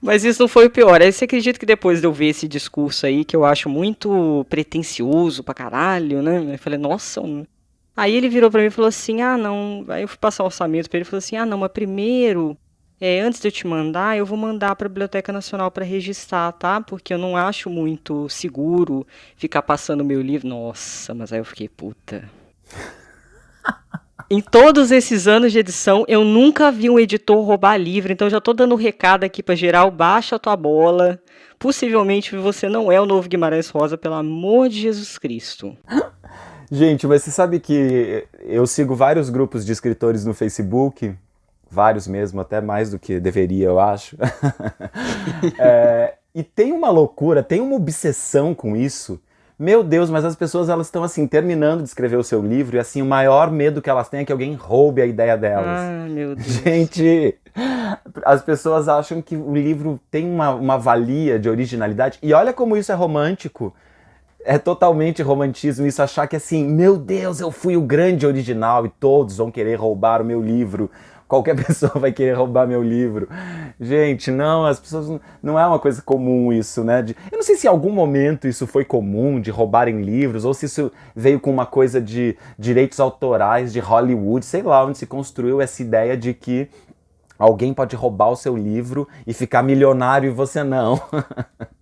Mas isso não foi o pior. Aí você acredita que depois de eu ver esse discurso aí, que eu acho muito pretencioso pra caralho, né? Eu falei, nossa. Aí ele virou pra mim e falou assim, ah, não. Aí eu fui passar o orçamento pra ele e falou assim, ah, não, mas primeiro, antes de eu te mandar, eu vou mandar pra Biblioteca Nacional pra registrar, tá? Porque eu não acho muito seguro ficar passando o meu livro. Nossa, mas aí eu fiquei, puta. Em todos esses anos de edição, eu nunca vi um editor roubar livro, então já tô dando um recado aqui pra geral, baixa a tua bola. Possivelmente você não é o novo Guimarães Rosa, pelo amor de Jesus Cristo. Gente, mas você sabe que eu sigo vários grupos de escritores no Facebook, vários mesmo, até mais do que deveria, eu acho. E tem uma loucura, tem uma obsessão com isso. Meu Deus, mas as pessoas elas estão assim, terminando de escrever o seu livro e assim, o maior medo que elas têm é que alguém roube a ideia delas. Ah, meu Deus. Gente, as pessoas acham que o livro tem uma valia de originalidade. E olha como isso é romântico. É totalmente romantismo isso, achar que assim, meu Deus, eu fui o grande original e todos vão querer roubar o meu livro. Qualquer pessoa vai querer roubar meu livro. Gente, não, as pessoas... Não é uma coisa comum isso, né? Eu não sei se em algum momento isso foi comum, de roubarem livros, ou se isso veio com uma coisa de direitos autorais, de Hollywood, sei lá, onde se construiu essa ideia de que alguém pode roubar o seu livro e ficar milionário e você não.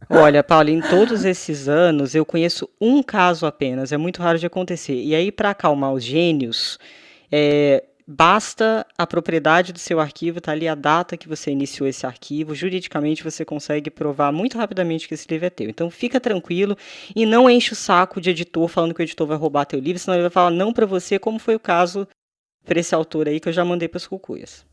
Olha, Paulo, em todos esses anos eu conheço um caso apenas, é muito raro de acontecer. E aí, para acalmar os gênios, basta a propriedade do seu arquivo, tá ali a data que você iniciou esse arquivo, juridicamente você consegue provar muito rapidamente que esse livro é teu. Então fica tranquilo e não enche o saco de editor falando que o editor vai roubar teu livro, senão ele vai falar não para você, como foi o caso para esse autor aí que eu já mandei para as cucuias.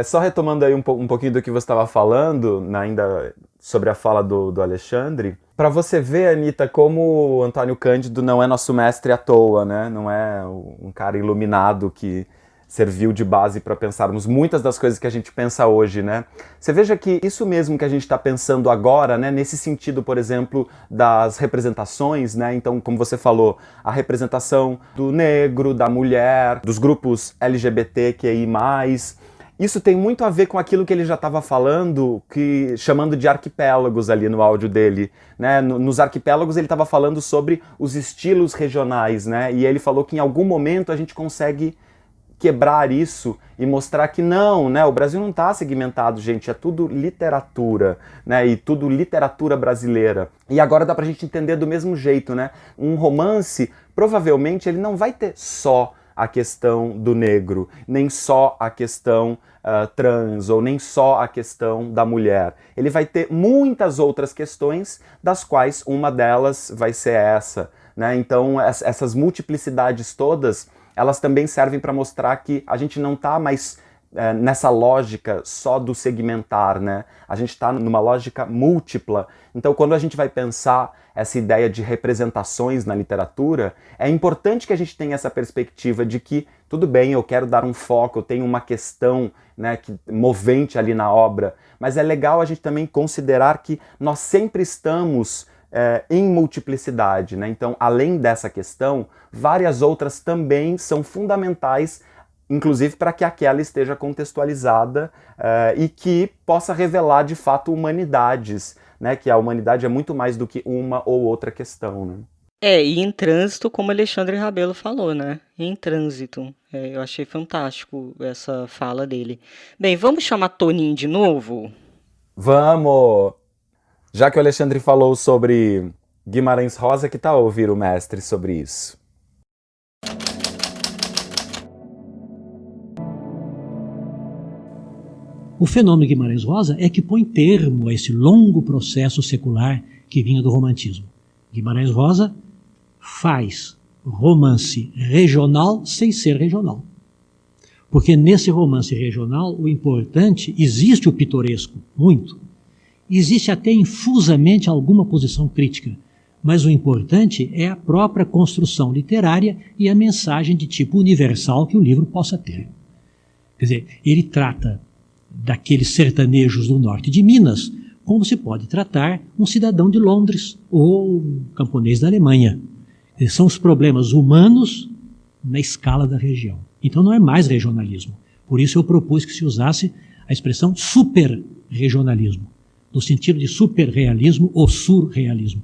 Só retomando aí um pouquinho do que você estava falando, ainda sobre a fala do Alexandre, para você ver, Anitta, como o Antônio Cândido não é nosso mestre à toa, né? Não é um cara iluminado que serviu de base para pensarmos muitas das coisas que a gente pensa hoje, né? Você veja que isso mesmo que a gente está pensando agora, né? Nesse sentido, por exemplo, das representações, né? Então, como você falou, a representação do negro, da mulher, dos grupos LGBTQI+, isso tem muito a ver com aquilo que ele já estava falando, chamando de arquipélagos ali no áudio dele, né? Nos arquipélagos ele estava falando sobre os estilos regionais, né? E ele falou que em algum momento a gente consegue quebrar isso e mostrar que não, né? O Brasil não está segmentado, gente, é tudo literatura, né? E tudo literatura brasileira. E agora dá pra gente entender do mesmo jeito, né? Um romance, provavelmente, ele não vai ter só a questão do negro, nem só a questão trans, ou nem só a questão da mulher. Ele vai ter muitas outras questões, das quais uma delas vai ser essa, né? Então, essas multiplicidades todas, elas também servem para mostrar que a gente não está mais nessa lógica só do segmentar, né? A gente está numa lógica múltipla. Então, quando a gente vai pensar essa ideia de representações na literatura, é importante que a gente tenha essa perspectiva de que, tudo bem, eu quero dar um foco, eu tenho uma questão, né, movente ali na obra, mas é legal a gente também considerar que nós sempre estamos em multiplicidade, né? Então, além dessa questão, várias outras também são fundamentais, inclusive para que aquela esteja contextualizada e que possa revelar de fato humanidades, né? Que a humanidade é muito mais do que uma ou outra questão, né? E em trânsito, como Alexandre Rabelo falou, né? Em trânsito. Eu achei fantástico essa fala dele. Bem, vamos chamar Toninho de novo? Vamos! Já que o Alexandre falou sobre Guimarães Rosa, que tal ouvir o mestre sobre isso? O fenômeno Guimarães Rosa é que põe termo a esse longo processo secular que vinha do romantismo. Guimarães Rosa faz romance regional sem ser regional. Porque nesse romance regional, o importante, existe o pitoresco, muito. Existe até infusamente alguma posição crítica, mas o importante é a própria construção literária e a mensagem de tipo universal que o livro possa ter. Quer dizer, ele trata daqueles sertanejos do norte de Minas como se pode tratar um cidadão de Londres ou um camponês da Alemanha. São os problemas humanos na escala da região. Então não é mais regionalismo. Por isso eu propus que se usasse a expressão superregionalismo, no sentido de superrealismo ou surrealismo.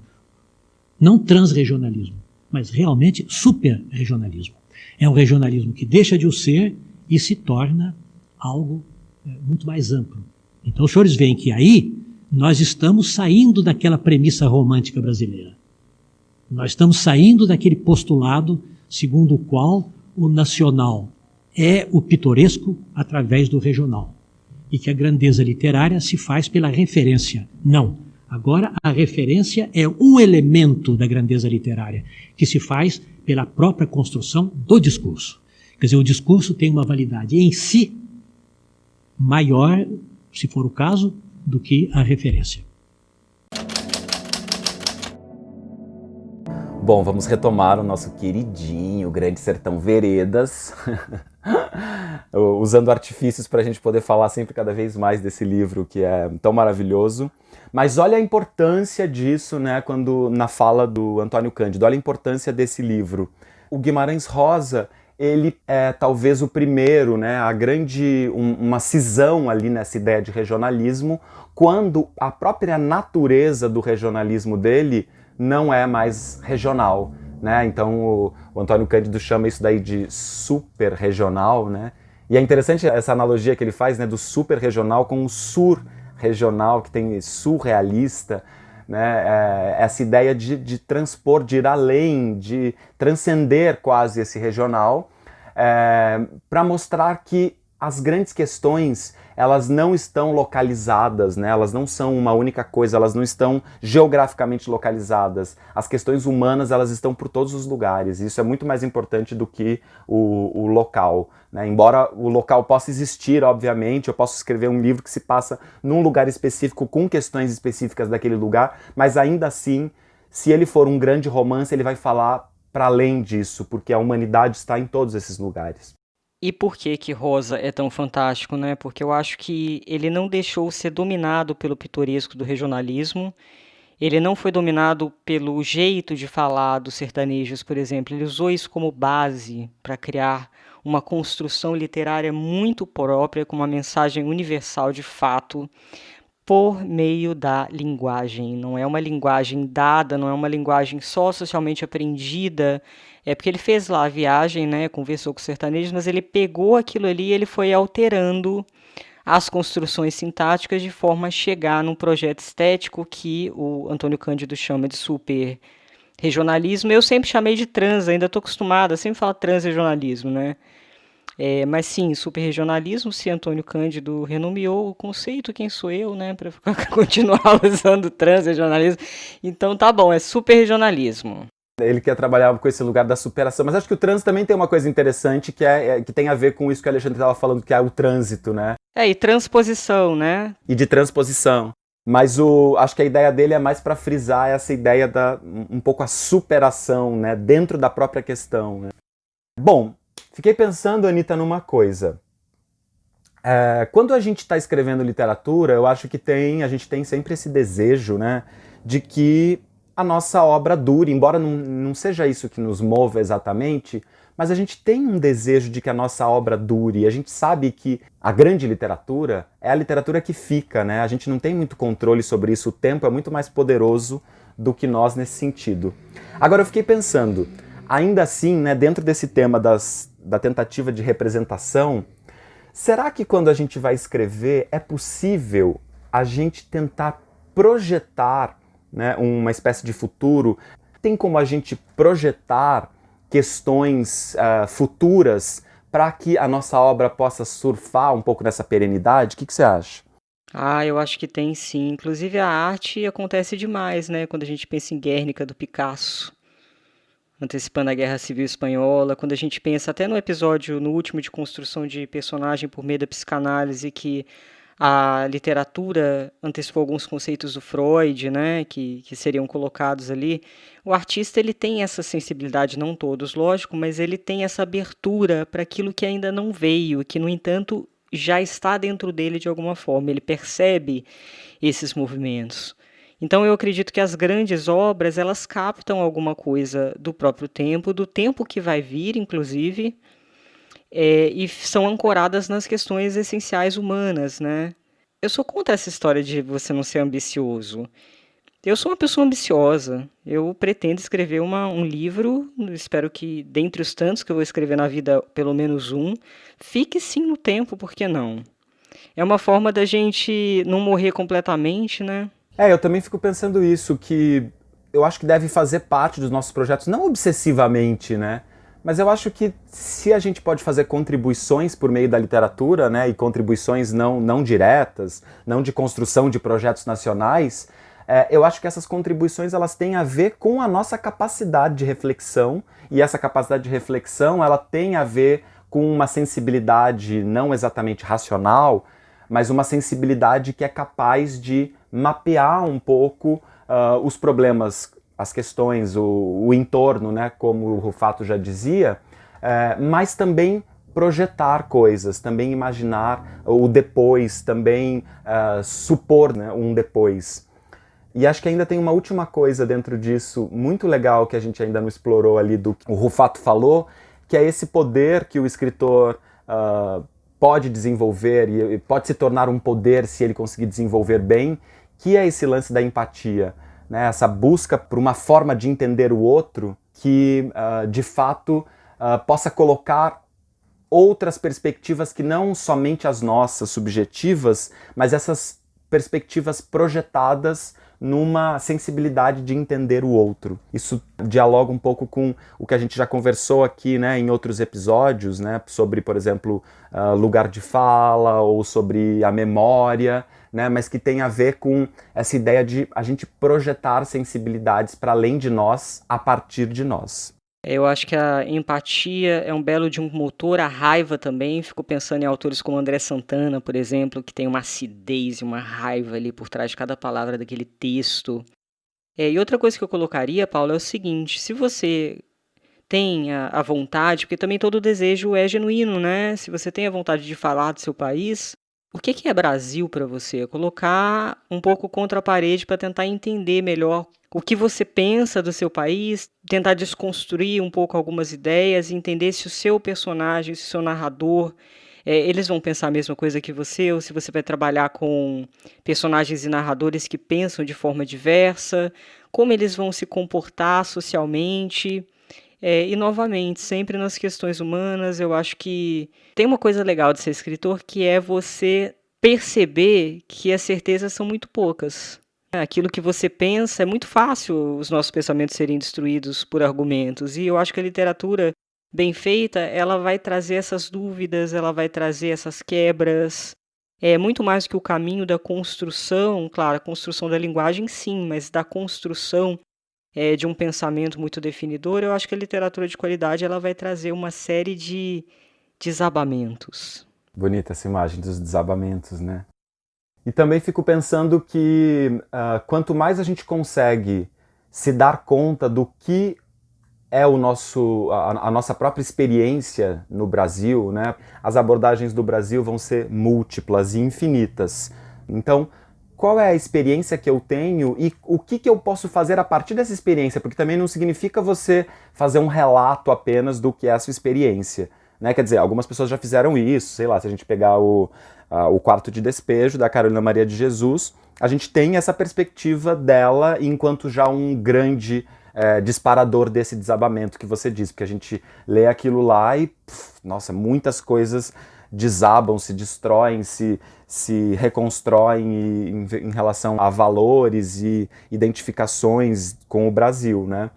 Não transregionalismo, mas realmente superregionalismo. É um regionalismo que deixa de o ser e se torna algo muito mais amplo. Então os senhores veem que aí nós estamos saindo daquela premissa romântica brasileira. Nós estamos saindo daquele postulado segundo o qual o nacional é o pitoresco através do regional e que a grandeza literária se faz pela referência. Não. Agora a referência é um elemento da grandeza literária que se faz pela própria construção do discurso. Quer dizer, o discurso tem uma validade em si maior, se for o caso, do que a referência. Bom, vamos retomar o nosso queridinho Grande Sertão Veredas, usando artifícios para a gente poder falar sempre cada vez mais desse livro que é tão maravilhoso. Mas olha a importância disso, né, quando na fala do Antônio Cândido, olha a importância desse livro. O Guimarães Rosa, ele é talvez o primeiro, né, uma cisão ali nessa ideia de regionalismo, quando a própria natureza do regionalismo dele não é mais regional, né? Então o Antônio Cândido chama isso daí de super-regional, né? E é interessante essa analogia que ele faz, né, do super-regional com o sur-regional, que tem surrealista, né? Essa ideia de transpor, de ir além, de transcender quase esse regional, para mostrar que as grandes questões, elas não estão localizadas, né? Elas não são uma única coisa, elas não estão geograficamente localizadas. As questões humanas, elas estão por todos os lugares. Isso é muito mais importante do que o local, né? Embora o local possa existir, obviamente, eu posso escrever um livro que se passa num lugar específico, com questões específicas daquele lugar, mas ainda assim, se ele for um grande romance, ele vai falar para além disso, porque a humanidade está em todos esses lugares. E por que que Rosa é tão fantástico, né? Porque eu acho que ele não deixou ser dominado pelo pitoresco do regionalismo, ele não foi dominado pelo jeito de falar dos sertanejos, por exemplo. Ele usou isso como base para criar uma construção literária muito própria, com uma mensagem universal de fato, por meio da linguagem. Não é uma linguagem dada, não é uma linguagem só socialmente aprendida. É porque ele fez lá a viagem, né, conversou com os sertanejos, mas ele pegou aquilo ali e ele foi alterando as construções sintáticas de forma a chegar num projeto estético que o Antônio Cândido chama de super regionalismo. Eu sempre chamei de trans, ainda estou acostumada, sempre falo transregionalismo, né? Mas sim, superregionalismo, se Antônio Cândido renomeou o conceito, quem sou eu, né, para continuar usando transregionalismo? Então tá bom, é superregionalismo. Ele quer trabalhar com esse lugar da superação, mas acho que o trânsito também tem uma coisa interessante que tem a ver com isso que o Alexandre estava falando, que é o trânsito, né? E transposição, né? E de transposição. Mas acho que a ideia dele é mais para frisar essa ideia um pouco a superação, né, dentro da própria questão, né? Bom, fiquei pensando, Anitta, numa coisa. Quando a gente está escrevendo literatura, eu acho que a gente tem sempre esse desejo, né, de que a nossa obra dure, embora não seja isso que nos mova exatamente, mas a gente tem um desejo de que a nossa obra dure. A gente sabe que a grande literatura é a literatura que fica, né? A gente não tem muito controle sobre isso, o tempo é muito mais poderoso do que nós nesse sentido. Agora eu fiquei pensando, ainda assim, né, dentro desse tema da tentativa de representação, será que quando a gente vai escrever é possível a gente tentar projetar, né, uma espécie de futuro? Tem como a gente projetar questões futuras para que a nossa obra possa surfar um pouco nessa perenidade? O que você acha? Eu acho que tem sim. Inclusive a arte acontece demais, né? Quando a gente pensa em Guernica do Picasso, antecipando a Guerra Civil Espanhola, quando a gente pensa até no episódio, no último de construção de personagem por meio da psicanálise, que a literatura antecipou alguns conceitos do Freud, né, que seriam colocados ali. O artista ele tem essa sensibilidade, não todos, lógico, mas ele tem essa abertura para aquilo que ainda não veio, que, no entanto, já está dentro dele de alguma forma. Ele percebe esses movimentos. Então eu acredito que as grandes obras, elas captam alguma coisa do próprio tempo, do tempo que vai vir, inclusive, e são ancoradas nas questões essenciais humanas, né? Eu sou contra essa história de você não ser ambicioso. Eu sou uma pessoa ambiciosa. Eu pretendo escrever um livro, espero que, dentre os tantos que eu vou escrever na vida, pelo menos um, fique sim no tempo, por que não? É uma forma da gente não morrer completamente, né? Eu também fico pensando isso, que eu acho que deve fazer parte dos nossos projetos, não obsessivamente, né? Mas eu acho que se a gente pode fazer contribuições por meio da literatura, né, e contribuições não diretas, não de construção de projetos nacionais, eu acho que essas contribuições elas têm a ver com a nossa capacidade de reflexão, e essa capacidade de reflexão ela tem a ver com uma sensibilidade não exatamente racional, mas uma sensibilidade que é capaz de mapear um pouco os problemas, as questões, o entorno, né, como o Rufato já dizia, mas também projetar coisas, também imaginar o depois, também supor, né, um depois. E acho que ainda tem uma última coisa dentro disso, muito legal, que a gente ainda não explorou ali, do que o Rufato falou, que é esse poder que o escritor pode desenvolver, e pode se tornar um poder se ele conseguir desenvolver bem, que é esse lance da empatia, né? Essa busca por uma forma de entender o outro que, de fato, possa colocar outras perspectivas que não somente as nossas, subjetivas, mas essas perspectivas projetadas numa sensibilidade de entender o outro. Isso dialoga um pouco com o que a gente já conversou aqui, né, em outros episódios, né, sobre, por exemplo, lugar de fala ou sobre a memória, né, mas que tem a ver com essa ideia de a gente projetar sensibilidades para além de nós, a partir de nós. Eu acho que a empatia é um belo de um motor, a raiva também. Fico pensando em autores como André Santana, por exemplo, que tem uma acidez e uma raiva ali por trás de cada palavra daquele texto. E outra coisa que eu colocaria, Paulo, é o seguinte: se você tem a vontade, porque também todo desejo é genuíno, né? Se você tem a vontade de falar do seu país, o que é Brasil para você? Colocar um pouco contra a parede para tentar entender melhor o que você pensa do seu país, tentar desconstruir um pouco algumas ideias, entender se o seu personagem, se o seu narrador, eles vão pensar a mesma coisa que você, ou se você vai trabalhar com personagens e narradores que pensam de forma diversa, como eles vão se comportar socialmente. E, novamente, sempre nas questões humanas, eu acho que tem uma coisa legal de ser escritor, que é você perceber que as certezas são muito poucas. Aquilo que você pensa, é muito fácil os nossos pensamentos serem destruídos por argumentos, e eu acho que a literatura bem feita, ela vai trazer essas dúvidas, ela vai trazer essas quebras. É muito mais do que o caminho da construção, claro, a construção da linguagem sim, mas da construção de um pensamento muito definidor. Eu acho que a literatura de qualidade ela vai trazer uma série de desabamentos. Bonita essa imagem dos desabamentos, né? E também fico pensando que quanto mais a gente consegue se dar conta do que é a nossa própria experiência no Brasil, né? As abordagens do Brasil vão ser múltiplas e infinitas. Então, qual é a experiência que eu tenho e o que eu posso fazer a partir dessa experiência? Porque também não significa você fazer um relato apenas do que é a sua experiência, né? Quer dizer, algumas pessoas já fizeram isso, sei lá, se a gente pegar o Quarto de Despejo, da Carolina Maria de Jesus, a gente tem essa perspectiva dela enquanto já um grande disparador desse desabamento que você disse, porque a gente lê aquilo lá e, nossa, muitas coisas desabam, se destroem, se reconstroem em relação a valores e identificações com o Brasil, né?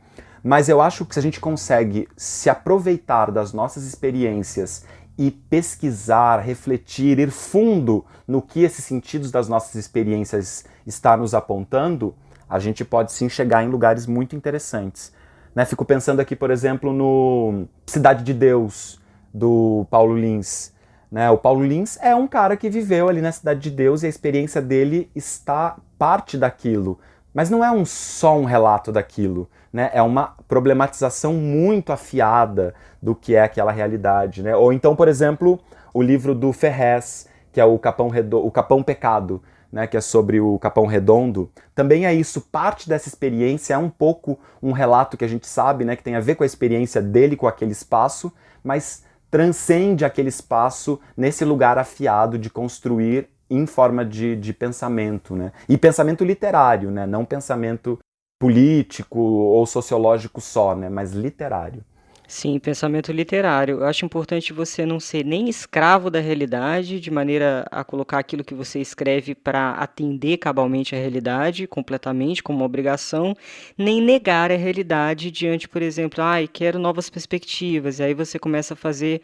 Mas eu acho que se a gente consegue se aproveitar das nossas experiências e pesquisar, refletir, ir fundo no que esses sentidos das nossas experiências está nos apontando, a gente pode sim chegar em lugares muito interessantes, né? Fico pensando aqui, por exemplo, no Cidade de Deus, do Paulo Lins. Né? O Paulo Lins é um cara que viveu ali na Cidade de Deus e a experiência dele está parte daquilo. Mas não é só um relato daquilo, né? É uma problematização muito afiada do que é aquela realidade. Né? Ou então, por exemplo, o livro do Ferrez, que é o Capão Pecado, né, que é sobre o Capão Redondo, também é isso, parte dessa experiência é um pouco um relato que a gente sabe, né, que tem a ver com a experiência dele com aquele espaço, mas transcende aquele espaço nesse lugar afiado de construir em forma de pensamento, né, e pensamento literário, né, não pensamento político ou sociológico só, né, mas literário. Sim, pensamento literário. Eu acho importante você não ser nem escravo da realidade, de maneira a colocar aquilo que você escreve para atender cabalmente a realidade, completamente, como uma obrigação, nem negar a realidade diante, por exemplo, quero novas perspectivas, e aí você começa a fazer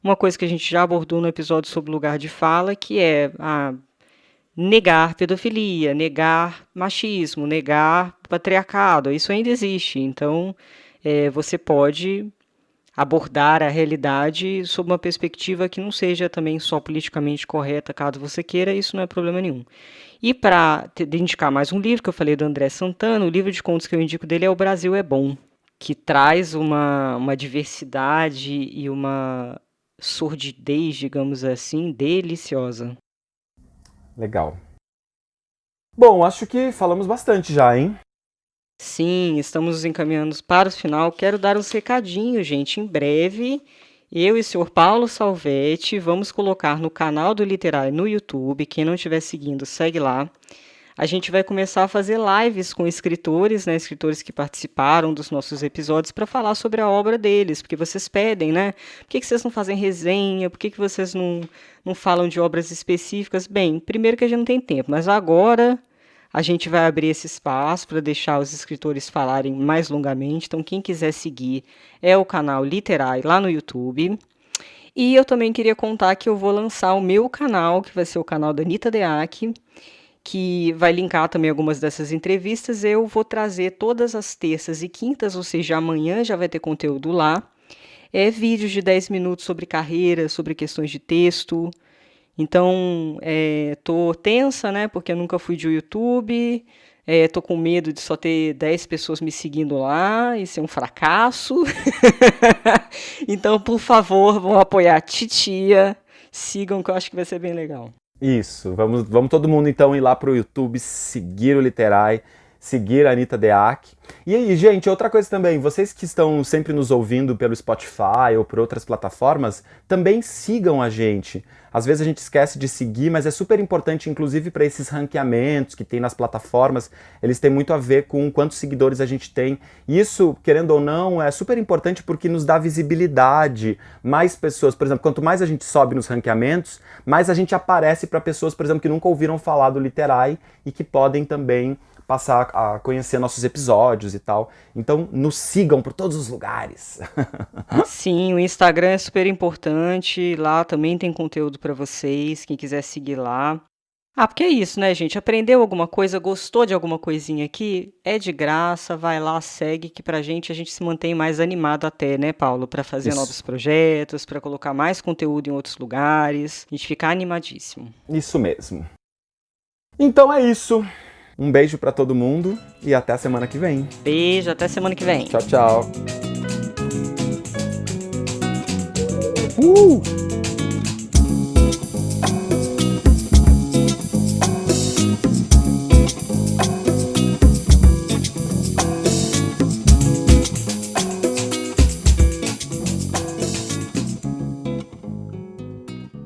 uma coisa que a gente já abordou no episódio sobre lugar de fala, que é negar pedofilia, negar machismo, negar patriarcado. Isso ainda existe, então você pode abordar a realidade sob uma perspectiva que não seja também só politicamente correta, caso você queira, isso não é problema nenhum. E para indicar mais um livro, que eu falei do André Santana, o livro de contos que eu indico dele é O Brasil é Bom, que traz uma diversidade e uma sordidez, digamos assim, deliciosa. Legal. Bom, acho que falamos bastante já, hein? Sim, estamos nos encaminhando para o final. Quero dar uns recadinhos, gente. Em breve, eu e o senhor Paulo Salvetti vamos colocar no canal do Literário no YouTube. Quem não estiver seguindo, segue lá. A gente vai começar a fazer lives com escritores, né? Escritores que participaram dos nossos episódios para falar sobre a obra deles, porque vocês pedem, né? Por que vocês não fazem resenha? Por que vocês não falam de obras específicas? Bem, primeiro que a gente não tem tempo, mas agora a gente vai abrir esse espaço para deixar os escritores falarem mais longamente. Então, quem quiser seguir é o canal Literai lá no YouTube. E eu também queria contar que eu vou lançar o meu canal, que vai ser o canal da Anita Deac, que vai linkar também algumas dessas entrevistas. Eu vou trazer todas as terças e quintas, ou seja, amanhã já vai ter conteúdo lá. Vídeos de 10 minutos sobre carreira, sobre questões de texto. Então, tô tensa, né, porque eu nunca fui de YouTube, tô com medo de só ter 10 pessoas me seguindo lá e ser um fracasso. Então, por favor, vão apoiar a titia, sigam que eu acho que vai ser bem legal. Isso, vamos todo mundo então ir lá pro YouTube, seguir o Literai, seguir a Anita Deac. E aí, gente, outra coisa também, vocês que estão sempre nos ouvindo pelo Spotify ou por outras plataformas, também sigam a gente. Às vezes a gente esquece de seguir, mas é super importante, inclusive para esses ranqueamentos que tem nas plataformas, eles têm muito a ver com quantos seguidores a gente tem. E isso, querendo ou não, é super importante porque nos dá visibilidade. Mais pessoas, por exemplo, quanto mais a gente sobe nos ranqueamentos, mais a gente aparece para pessoas, por exemplo, que nunca ouviram falar do Literai e que podem também passar a conhecer nossos episódios e tal. Então, nos sigam por todos os lugares. Sim, o Instagram é super importante, lá também tem conteúdo para vocês, quem quiser seguir lá. Porque é isso, né, gente? Aprendeu alguma coisa, gostou de alguma coisinha aqui? É de graça, vai lá, segue, que a gente se mantém mais animado até, né, Paulo? Para fazer novos projetos, para colocar mais conteúdo em outros lugares, a gente fica animadíssimo. Isso mesmo. Então é isso. Um beijo pra todo mundo e até a semana que vem. Beijo, até semana que vem. Tchau, tchau.